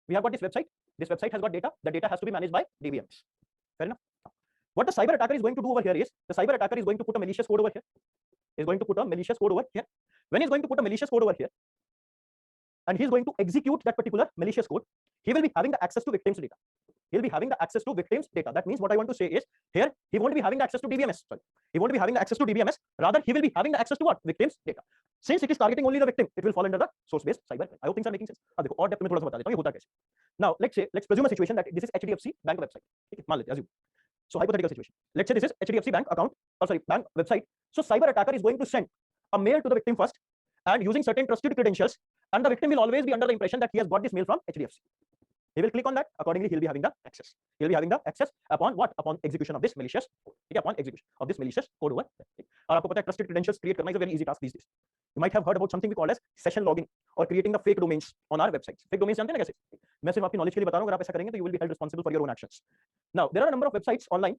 Speaker 1: We have got this website. This website has got data. The data has to be managed by DBMs. Fair enough. What the cyber attacker is going to do over here is the cyber attacker is going to put a malicious code over here. Is going to put a malicious code over here. When he's going to put a malicious code over here, and he's going to execute that particular malicious code, he will be having the access to victims' data. He'll be having the access to victims' data. That means what I want to say is here he won't be having the access to DBMS. Sorry, he won't be having the access to DBMS. Rather, he will be having the access to what? Victims' data. Since it is targeting only the victim, it will fall under the source-based cyber crime. I hope things are making sense. देखो और depth में थोड़ा सा बता देता हूँ ये होता कैसे. Now let's presume a situation that this is HDFC bank website. ठीक है, मान लेते हैं assume. So hypothetical situation. Let's say this is HDFC bank account, or sorry, bank website. So cyber attacker is going to send a mail to the victim first and using certain trusted credentials, and the victim will always be under the impression that he has got this mail from HDFC. He will click on that. Accordingly, he'll be having the access. He'll be having the access upon what? Upon execution of this malicious. Okay, upon execution of this malicious code over. और आपको पता है trusted credentials create करना is a very easy task these days. You might have heard about something we call as session logging or creating the fake domains on our websites. Fake domains जानते हैं ना कैसे? मैं सिर्फ आपकी knowledge के लिए बता रहा हूँ. अगर आप ऐसा करेंगे तो you will be held responsible for your own actions. Now there are a number of websites online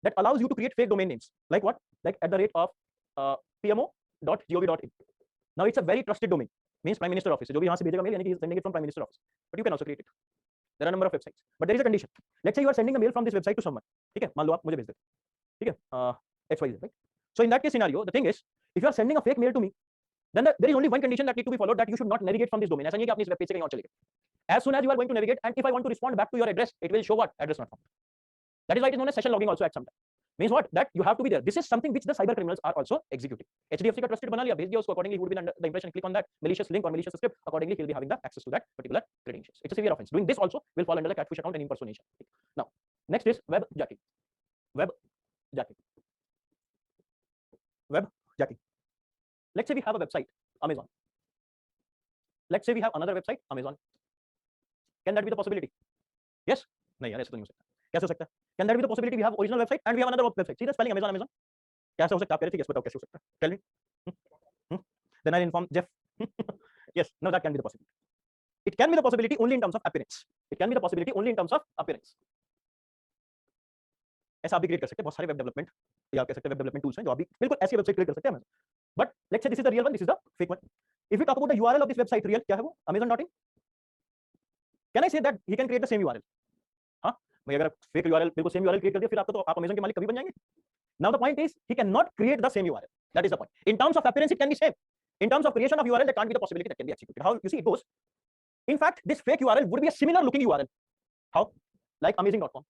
Speaker 1: that allows you to create fake domain names. Like what? Like at the rate of pmo.gov.in. Now it's a very trusted domain. Means Prime Minister Office. जो भी यहाँ से भेजेगा mail यानी कि sending it from Prime Minister Office. But you can also create it. There are a number of websites. But there is a condition. Let's say you are sending a mail from this website to someone. ठीक है? मान लो आप मुझे भेज देते. ठीक है? XYZ, right? So in that case scenario, the thing is, if you are sending a fake mail to me, then there is only one condition that need to be followed, that you should not navigate from this domain. ऐसा नहीं है कि आप इस web page से कहीं और चले गए. As soon as you are going to navigate, and if I want to respond back to your address, it will show what? Address not found. That is why it is known as session logging also at some time. Means what? That you have to be there. This is something which the cyber criminals are also executing. HDFC का trusted बना लिया, भेज दिया उसको. Accordingly, he would be under the impression, click on that malicious link or malicious script. Accordingly, he'll be having the access to that particular credentials. It's a severe offense. Doing this also will fall under the catfish account and impersonation. Now, next is web jacking. Web jacking. Web jacking. Let's say we have a website, Amazon. Let's say we have another website, Amazon. Can that be the possibility? Yes? नहीं यार, ऐसा तो नहीं हो सकता. कैसे हो सकता है? Can that be the possibility? We have original website and we have another website. See the spelling Amazon, Amazon. कैसे हो सकता है? आप कह रहे थे, yes, बताओ कैसे हो सकता है? Tell me. Then I'll inform Jeff. Yes, no, that can be the possibility. It can be the possibility only in terms of appearance. It can be the possibility only in terms of appearance. ऐसा आप भी create कर सकते हैं. बहुत सारे web development या आप कह सकते हैं वेब डेवलपमेंट टूल्स हैं जो आप भी बिल्कुल ऐसी वेबसाइट क्रिएट कर सकते हैं. But let's say this is the real one, this is the fake one. If we talk about the URL of this website, real क्या है वो? Amazon.in. Can I say that he can create the same URL? हाँ, मैं अगर fake URL बिल्कुल same URL create कर दिया, फिर आपको तो आप Amazon के मालिक कभी बन जाएंगे? Now the point is he cannot create the same URL. That is the point. In terms of appearance, it can be same. In terms of creation of URL, there can't be the possibility that can be executed. How you see it goes? In fact, this fake URL would be a similar looking URL. How? Like amazing.com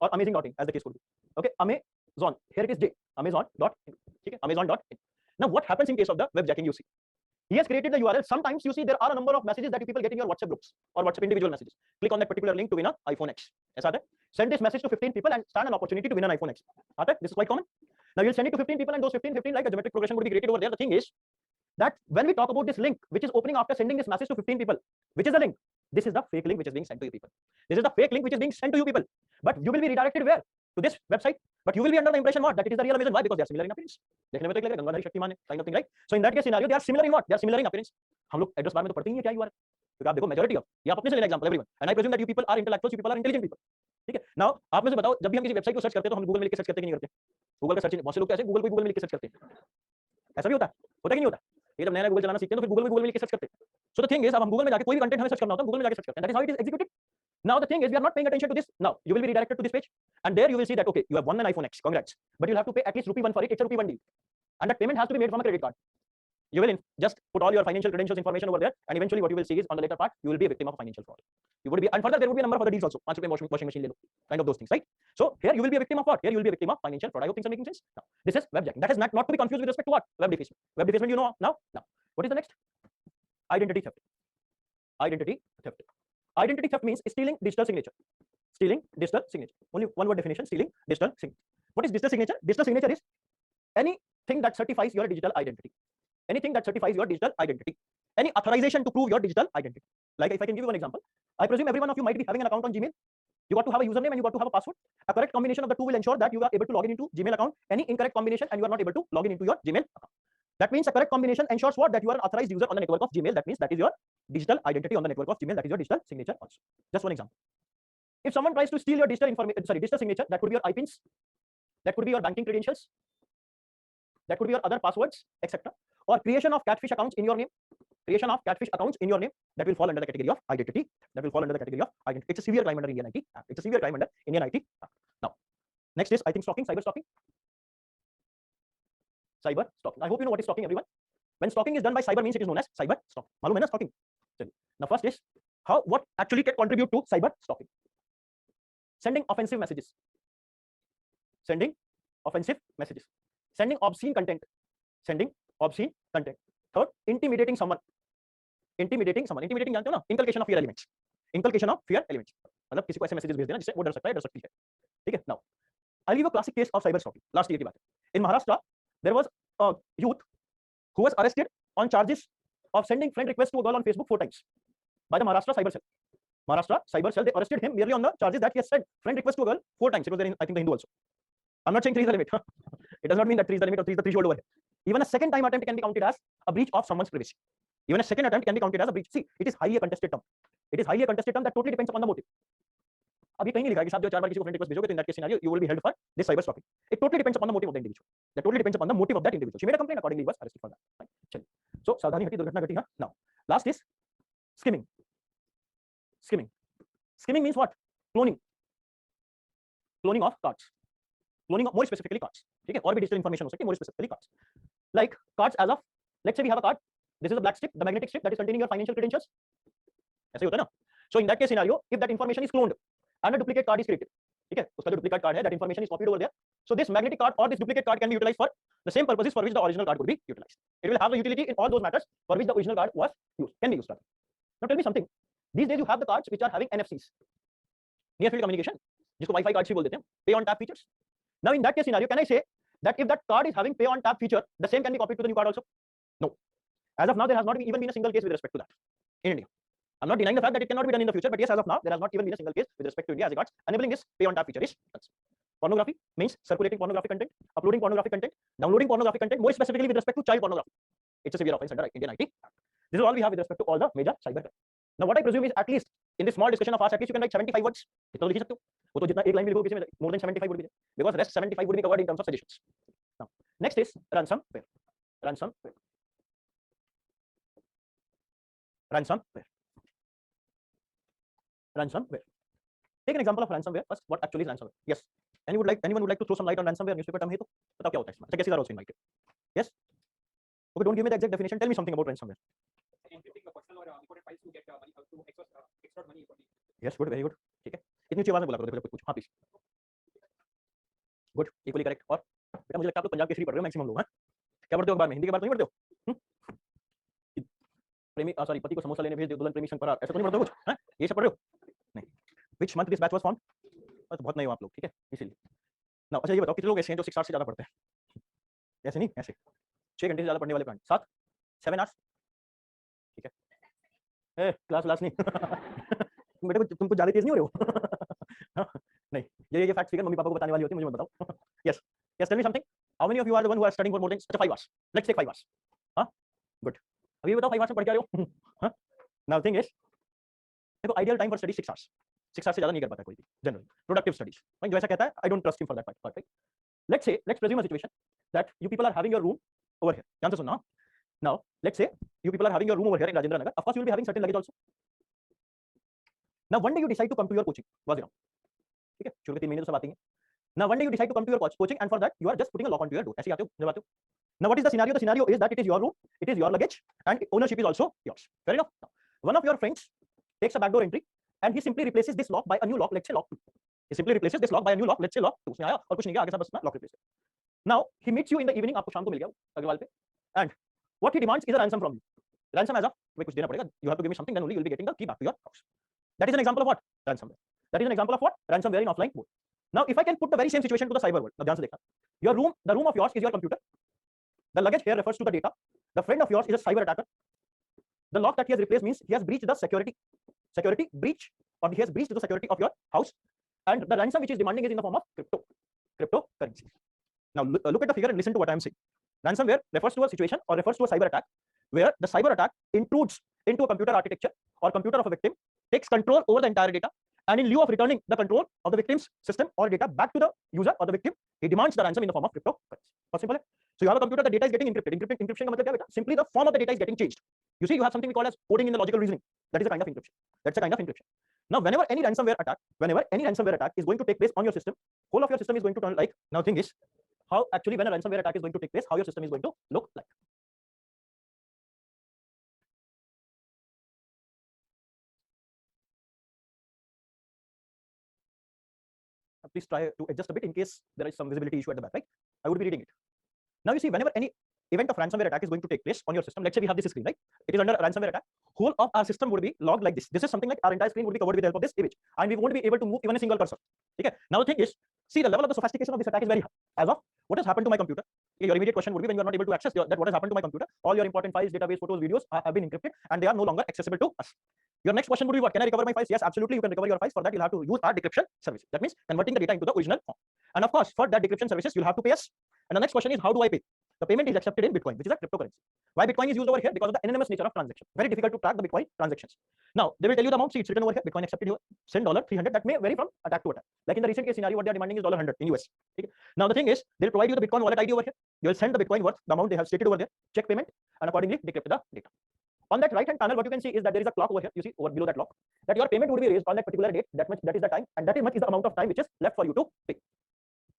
Speaker 1: or amazing.in as the case could be. Okay, Amazon. Here it is J. Amazon.in. Okay, Amazon.in. Now what happens in case of the web jacking? You see, he has created the URL. Sometimes you see there are a number of messages that people get in your WhatsApp groups or WhatsApp individual messages. Click on that particular link to win an iPhone X. ऐसा आता है. Send this message to 15 people and stand an opportunity to win an iPhone X. आता है. This is quite common. Now you'll send it to 15 people and those 15 like a geometric progression would be created over there. The thing is that when we talk about this link which is opening after sending this message to 15 people, which is the link? This is the fake link which is being sent to you people. This is the fake link which is being sent to you people. But you will be redirected where? To this website. But you will be under the impression what? That it is the real Amazon. Why? Because they are similar in appearance. देखने में तो एक लगेगा गंगाधरी शक्तिमान है, kind of thing, right? So in that case scenario, they are similar in what? They are similar in appearance. हम लोग address bar में तो पढ़ते ही नहीं है क्या URL. तो आप देखो majority of, ये आप अपने से लेना example everyone. And I presume that you people are intellectuals, you people are intelligent people. ठीक है? Now आप में से बताओ, जब भी हम किसी वेबसाइट को सर्च करते हैं तो हम गूगल में लिख के सर्च करते हैं कि नहीं करते? गूगल का सर्च बहुत से लोग कैसे गूगल में लिख के सर्च करते हैं. ऐसा भी होता है कि नहीं होता? ये जब नया गूगल चलाना सीखते हैं तो फिर गूगल में लिख के सर्च करते हैं. So the thing is, अब हम गूगल में जाके कोई भी कंटेंट हमें सर्च करना होता है, गूगल में जाके सर्च करते हैं. That is how it is executed. Now the thing is, we are not paying attention to this. Now you will be redirected to this page, and there you will see that okay, you have won an iPhone X. Congrats, but you'll have to pay at least rupee 1 for it. It's a rupee 1 deal, and that payment has to be made from a credit card. You will just put all your financial credentials information over there, and eventually what you will see is on the later part you will be a victim of a financial fraud. You would be, and further there would be a number of other deals also. 5 rupees washing machine, kind of those things, right? So here you will be a victim of what? Here you will be a victim of financial fraud. I hope things are making sense. Now this is web jacking. That is not to be confused with respect to what? Web defacement. Web defacement, you know now. Now what is the next? Identity theft. Identity theft. Identity theft means stealing digital signature. Stealing digital signature. Only one word definition: stealing digital signature. What is digital signature? Digital signature is anything that certifies your digital identity. Anything that certifies your digital identity. Any authorization to prove your digital identity. Like if I can give you one example, I presume every one of you might be having an account on Gmail. You got to have a username and you got to have a password. A correct combination of the two will ensure that you are able to log in into Gmail account. Any incorrect combination and you are not able to log in into your Gmail account. That means a correct combination ensures what? That you are an authorized user on the network of Gmail. That means that is your digital identity on the network of Gmail. That is your digital signature also. Just one example. If someone tries to steal your digital digital signature, that could be your IPINs, that could be your banking credentials, that could be your other passwords, etc. Or creation of catfish accounts in your name. Creation of catfish accounts in your name, that will fall under the category of identity. That will fall under the category of identity. It's a severe crime under Indian IT. It's a severe crime under Indian IT. Now, next is I think stalking, cyber stalking. Cyber stalking. I hope you know what is stalking, everyone. When stalking is done by cyber means it is known as cyber stalking. मालूम है ना stalking? Now first is what actually can contribute to cyber stalking. Sending offensive messages. Sending offensive messages. Sending obscene content. Sending obscene content. Third, intimidating someone. Intimidating someone. Intimidating जानते हो ना? Inculcation of fear elements. Inculcation of fear elements. मतलब किसी को ऐसे messages भेज देना जिससे वो डर सकता है, डर सकती है. ठीक है? Now, I'll give a classic case of cyber stalking. Last year की बात है. In Maharashtra, there was youth who was arrested on charges of sending friend requests to a girl on Facebook 4 times by the Maharashtra Cyber Cell. Maharashtra Cyber Cell, they arrested him merely on the charges that he has sent friend request to a girl 4 times. It was there in, I think, the Hindu also. I'm not saying 3 is the limit. It does not mean that 3 is the limit or 3 is the threshold over here. Even a second time attempt can be counted as a breach of someone's privacy. Even a second attempt can be counted as a breach. See, it is highly a contested term. It is highly a contested term that totally depends upon the motive. अभी कहीं नहीं लिखा है कि साहब जो 4 बार किसी को friend request भेजोगे तो in that case scenario you will be held for this cyber stalking. It totally depends upon the motive of the individual. That totally depends upon the motive of that individual. She made a complaint, accordingly he was arrested for that. Fine. चलिए. So सावधानी हटी, दुर्घटना घटी. हाँ. Now last is skimming. Skimming. Skimming means what? Cloning. Cloning of cards. Cloning of more specifically cards. Okay, or भी digital information हो सकती है, more specifically cards. Like cards as of, let's say we have a card. This is a black strip, the magnetic strip that is containing your financial credentials. ऐसे ही होता है ना? So in that case scenario, if that information is cloned and a duplicate card is created, ठीक है, उसका जो duplicate card है, that information is copied over there. So this magnetic card or this duplicate card can be utilized for the same purposes for which the original card could be utilized. It will have the utility in all those matters for which the original card was used, can be used. Now tell me something. These days you have the cards which are having NFCs, near field communication, जिसको Wi-Fi cards भी बोल देते हैं, pay on tap features. Now in that case scenario, can I say that if that card is having pay on tap feature, the same can be copied to the new card also? No. As of now, there has not even been a single case with respect to that in India. I'm not denying the fact that it cannot be done in the future, but yes, as of now, there has not even been a single case with respect to India as regards enabling this pay on tap feature is concerned. Pornography means circulating pornographic content, uploading pornographic content, downloading pornographic content, more specifically with respect to child pornography. It's a severe offense under Indian IT. This is all we have with respect to all the major cyber crime. Now, what I presume is at least in this small discussion of ours, at least you can write 75 words. इतना तो लिख सकते हो. वो तो जितना एक line भी लिखोगे किसी में more than 75 would be there, because rest 75 would be covered in terms of suggestions. Now, next is ransomware. Ransomware. Ransomware. Ransomware. Take an example of ransomware first. What actually is ransomware? Yes. Anyone would like to throw some light on ransomware? Newspaper term है तो बताओ क्या होता है इसमें? अच्छा, guesses are also invited. Yes. Okay, don't give me the exact definition. Tell me something about ransomware.
Speaker 2: Encrypting the personal or important files to get money, to extort money.
Speaker 1: Yes, good, very good. ठीक है. इतनी ऊंची आवाज में बोला करो, देखो जब कुछ हाँ प्लीज. Good, equally correct. और बेटा मुझे लगता है आप तो पंजाब केसरी पढ़ रहे हो मैक्सिमम लोग. हैं क्या पढ़ते हो अखबार में? हिंदी के बारे तो नहीं पढ़ते हो? प्रेमी सॉरी पति को समोसा लेने भेज दो, दुल्हन प्रेमी संग परार, ऐसा तो नहीं पढ़ते हो कुछ? हैं ये सब पढ़ रहे हो? नहीं. Which month this batch was formed? बस बहुत नहीं हो आप लोग, ठीक है, इसीलिए. ना अच्छा ये बताओ कितने लोग ऐसे हैं जो 6 आवर्स से ज्यादा पढ़ते हैं? ऐसे नहीं, ऐसे 6 घंटे से ज्यादा पढ़ने वाले प्लान 7 आवर्स, ठीक है. क्लास नहीं. बेटे तुम कुछ ज्यादा तेज नहीं हो रहे हो? नहीं, ये फैक्ट फिगर मम्मी पापा को बताने वाली होती है, मुझे मत बताओ. Yes yes, tell me something. How many of you are the one who are studying for more than 5 hours? Let's take 5 hours. हां गुड. अभी बताओ 5 आवर्स में पढ़ के आ रहे हो? हां नाउ थिंग इज, देखो ideal time for study 6 hours. 6 hours से ज्यादा नहीं कर पाता कोई भी जनरली प्रोडक्टिव स्टडीज. भाई जो ऐसा कहता है I don't trust him for that part. Perfect. Let's presume a situation that you people are having your room over here. ध्यान से सुनना. Now let's say you people are having your room over here in Rajendra Nagar. Of course you will be having certain luggage also. Now one day you decide to come to your coaching. Was it wrong? ठीक है, शुरू के 3 महीने तो सब आती हैं. Now one day you decide to come to your coaching, and for that you are just putting a lock onto your door. ऐसे आते हो जब आते हो. Now what is the scenario? The scenario is that it is your room, it is your luggage, and ownership is also yours. Fair enough. Now, one of your friends takes a backdoor entry, and he simply replaces this lock by a new lock. Let's say lock 2. He simply replaces this lock by a new lock. Let's say lock 2. उसमें आया और कुछ नहीं किया, आगे से बस lock replace. Now he meets you in the evening. आपको शाम को मिल गया अग्रवाल पे, and what he demands is a ransom from you. Ransom as of भाई कुछ देना पड़ेगा. You have to give me something, then only you will be getting the key back to your house. That is an example of what? Ransomware. That is an example of what? Ransomware in offline mode. Now, if I can put the very same situation to the cyber world. Now, ध्यान से देखना. The room of yours is your computer. The luggage here refers to the data. The friend of yours is a cyber attacker. The lock that he has replaced means he has breached the security breach, or he has breached the security of your house. And the ransom which is demanding is in the form of cryptocurrency. Now, look at the figure and listen to what I am saying. Ransomware refers to a situation or refers to a cyber attack where the cyber attack intrudes into a computer architecture or computer of a victim, takes control over the entire data, and in lieu of returning the control of the victim's system or data back to the user or the victim, he demands the ransom in the form of cryptocurrency. How simple? So you have a computer, the data is getting encrypted. Encryption का मतलब क्या बेटा? Simply the form of the data is getting changed. You see, you have something we call as coding in the logical reasoning. That is a kind of encryption. That's a kind of encryption. Now, whenever any ransomware attack is going to take place on your system, whole of your system is going to turn like. Now, thing is, how actually when a ransomware attack is going to take place, how your system is going to look like. Please try to adjust a bit in case there is some visibility issue at the back, right? I would be reading it. Now you see, whenever any event of ransomware attack is going to take place on your system, let's say we have this screen, right? It is under a ransomware attack. Whole of our system would be logged like this. This is something like our entire screen would be covered with the help of this image, and we won't be able to move even a single cursor. Okay. Now the thing is, see, the level of the sophistication of this attack is very high. As of what has happened to my computer? Your immediate question would be when you are not able to access that what has happened to my computer, all your important files, database, photos, videos have been encrypted and they are no longer accessible to us. Your next question would be what? Can I recover my files? Yes, absolutely, you can recover your files. For that, you'll have to use our decryption service. That means converting the data into the original form. And of course, for that decryption services, you'll have to pay us. And the next question is, how do I pay? The payment is accepted in Bitcoin, which is a cryptocurrency. Why Bitcoin is used over here? Because of the anonymous nature of transaction. Very difficult to track the Bitcoin transactions. Now, they will tell you the amount. See, it's written over here. Bitcoin accepted here. Send $300. That may vary from attack to attack. Like in the recent case scenario, what they are demanding is $100 in US. Okay? Now, the thing is, they'll provide you the Bitcoin wallet ID over here. You will send the Bitcoin worth, the amount they have stated over there, check payment, and accordingly decrypt the data. On that right hand panel, what you can see is that there is a clock over here. You see over below that clock, that your payment would be raised on that particular date. That is the time, and that much is the amount of time which is left for you to pay.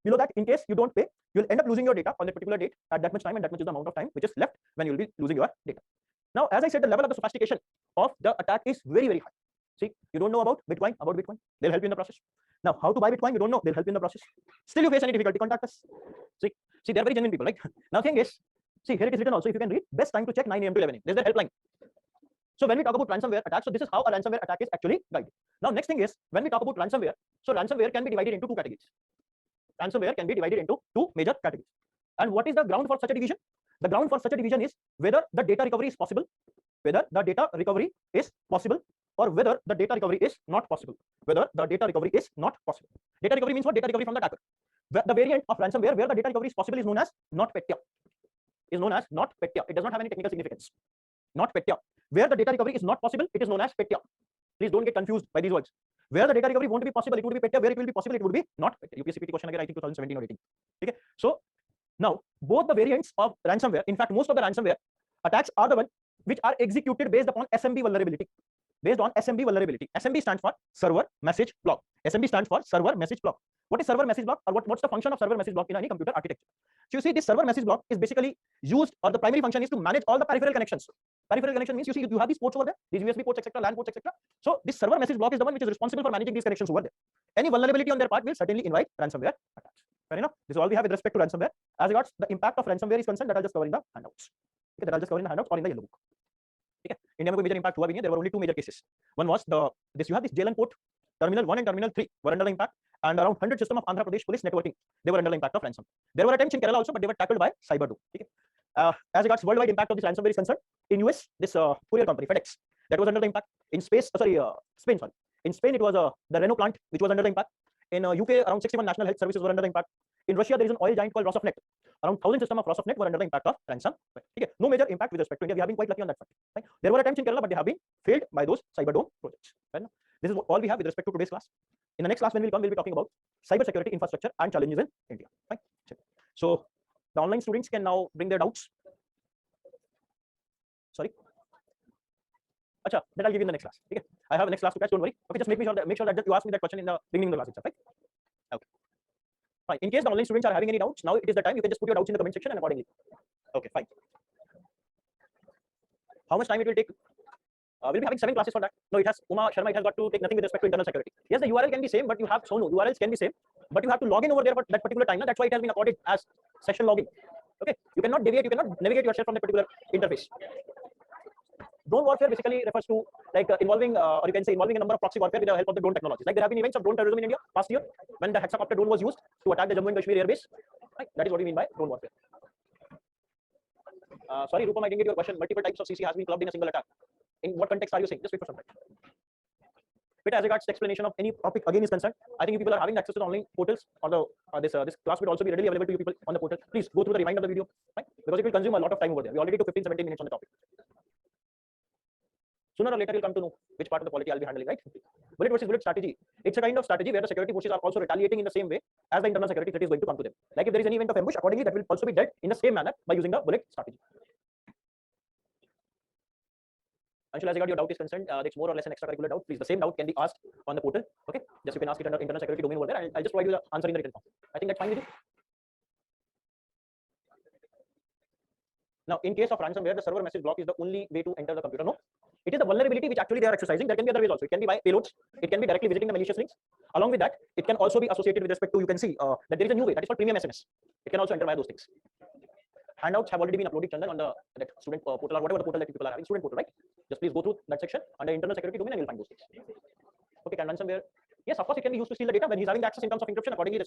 Speaker 1: Below that, in case you don't pay, you'll end up losing your data on that particular date at that much time, and that much is the amount of time which is left when you'll be losing your data. Now, as I said, the level of the sophistication of the attack is very, very high. See, you don't know about Bitcoin, they'll help you in the process. Now, how to buy Bitcoin, you don't know, they'll help you in the process. Still, you face any difficulty, contact us. See, they're very genuine people, right? Now, thing is, see, here it is written also, if you can read, best time to check 9 AM to 11 AM. There's the helpline. So when we talk about ransomware attacks, so this is how a ransomware attack is actually guided. Now, next thing is, when we talk about ransomware, so ransomware can be divided into two categories. Ransomware can be divided into two major categories. And what is the ground for such a division? The ground for such a division is whether the data recovery is possible, or whether the data recovery is not possible. Data recovery means what? Data recovery from the attacker. The variant of ransomware where the data recovery is possible is known as not petya. It does not have any technical significance. Not petya. Where the data recovery is not possible, it is known as petya. Please don't get confused by these words. Where the data recovery won't be possible, it would be petya. Where it will be possible, it would be not petya. UPSC PT question again, I think 2017 or 18. Okay. So now both the variants of ransomware, in fact, most of the ransomware attacks are the one which are executed based upon SMB vulnerability. SMB stands for server message block. What is server message block, or what's the function of server message block in any computer architecture? So you see, this server message block is basically used, or the primary function is to manage all the peripheral connections. Peripheral connection means, you see, you have these ports over there, these USB ports, etc., LAN ports, etc. So this server message block is the one which is responsible for managing these connections over there. Any vulnerability on their part will certainly invite ransomware attacks. Fair enough. This is all we have with respect to ransomware. As regards the impact of ransomware is concerned, that I'll just cover in the handouts. Okay, or in the yellow book. Okay. India में कोई major impact हुआ भी नहीं. There were only two major cases. One was you have this JLN port, Terminal 1 and Terminal 3 were under the impact, and around 100 system of Andhra Pradesh police networking, they were under the impact of ransom. There were attempts in Kerala also, but they were tackled by CyberDome. Okay. As regards worldwide impact of this ransomware is concerned, in US, this courier company FedEx, that was under the impact. In Spain, In Spain, it was the Renault plant which was under the impact. In UK, around 61 national health services were under the impact. In Russia, there is an oil giant called Rosneft. Around 1,000 system of Rosneft were under the impact of ransom. Okay. No major impact with respect to India. We have been quite lucky on that front. Right? There were attempts in Kerala, but they have been failed by those CyberDome projects. Right? This is all we have with respect to today's class. In the next class, when we'll be talking about cybersecurity infrastructure and challenges in India. Right? So the online students can now bring their doubts. Sorry. Acha, that I'll give you in the next class. Okay. I have a next class to catch. Don't worry. Okay, just make sure that you ask me that question in the beginning of the class itself. Right? Okay. Fine. In case the online students are having any doubts, now it is the time. You can just put your doubts in the comment section and accordingly. Okay. Fine. How much time it will take? We'll be having 7 classes for that. No, it has Uma Sharma. It has got to take nothing with respect to internal security. Yes, the URL can be same, but you have URLs can be same, but you have to log in over there for that particular time. That's why it has been accorded as session login. Okay, you cannot deviate. You cannot navigate yourself from that particular interface. Drone warfare basically refers to like involving, or you can say involving a number of proxy warfare with the help of the drone technologies. Like there have been events of drone terrorism in India past year when the hexacopter drone was used to attack the Jammu and Kashmir airbase. Right? That is what we mean by drone warfare. Sorry, Rupam, I didn't get your question. Multiple types of CC has been clubbed in a single attack. In what context are you saying? Just wait for some time. But as regards to explanation of any topic again is concerned, I think if people are having access to the online portals, or this class will also be readily available to you people on the portal. Please go through the reminder of the video, right? Because it will consume a lot of time over there. We already took 15-17 minutes on the topic. Sooner or later, you'll come to know which part of the polity I'll be handling, right? Bullet versus bullet strategy. It's a kind of strategy where the security forces are also retaliating in the same way as the internal security threat is going to come to them. Like if there is any event of ambush, accordingly, that will also be dealt in the same manner by using the bullet strategy. Anshul, as regard your doubt is concerned, it's more or less an extracurricular doubt. Please, the same doubt can be asked on the portal. Okay, just you can ask it under internal security domain over there, and I'll just provide you the answer in the written form. I think that's fine with you. Now, in case of ransomware, the server message block is the only way to enter the computer. No, it is the vulnerability which actually they are exercising. There can be other ways also. It can be by payloads. It can be directly visiting the malicious links. Along with that, it can also be associated with respect to, you can see that there is a new way that is called premium SMS. It can also enter via those things. Handouts have already been uploaded, Chandan, on that student portal or whatever the portal that people are having, student portal, right? Just please go through that section under internal security domain and you'll find those things. Okay, can ransomware? Yes, of course, it can be used to steal the data when he's having the access in terms of encryption. Accordingly, the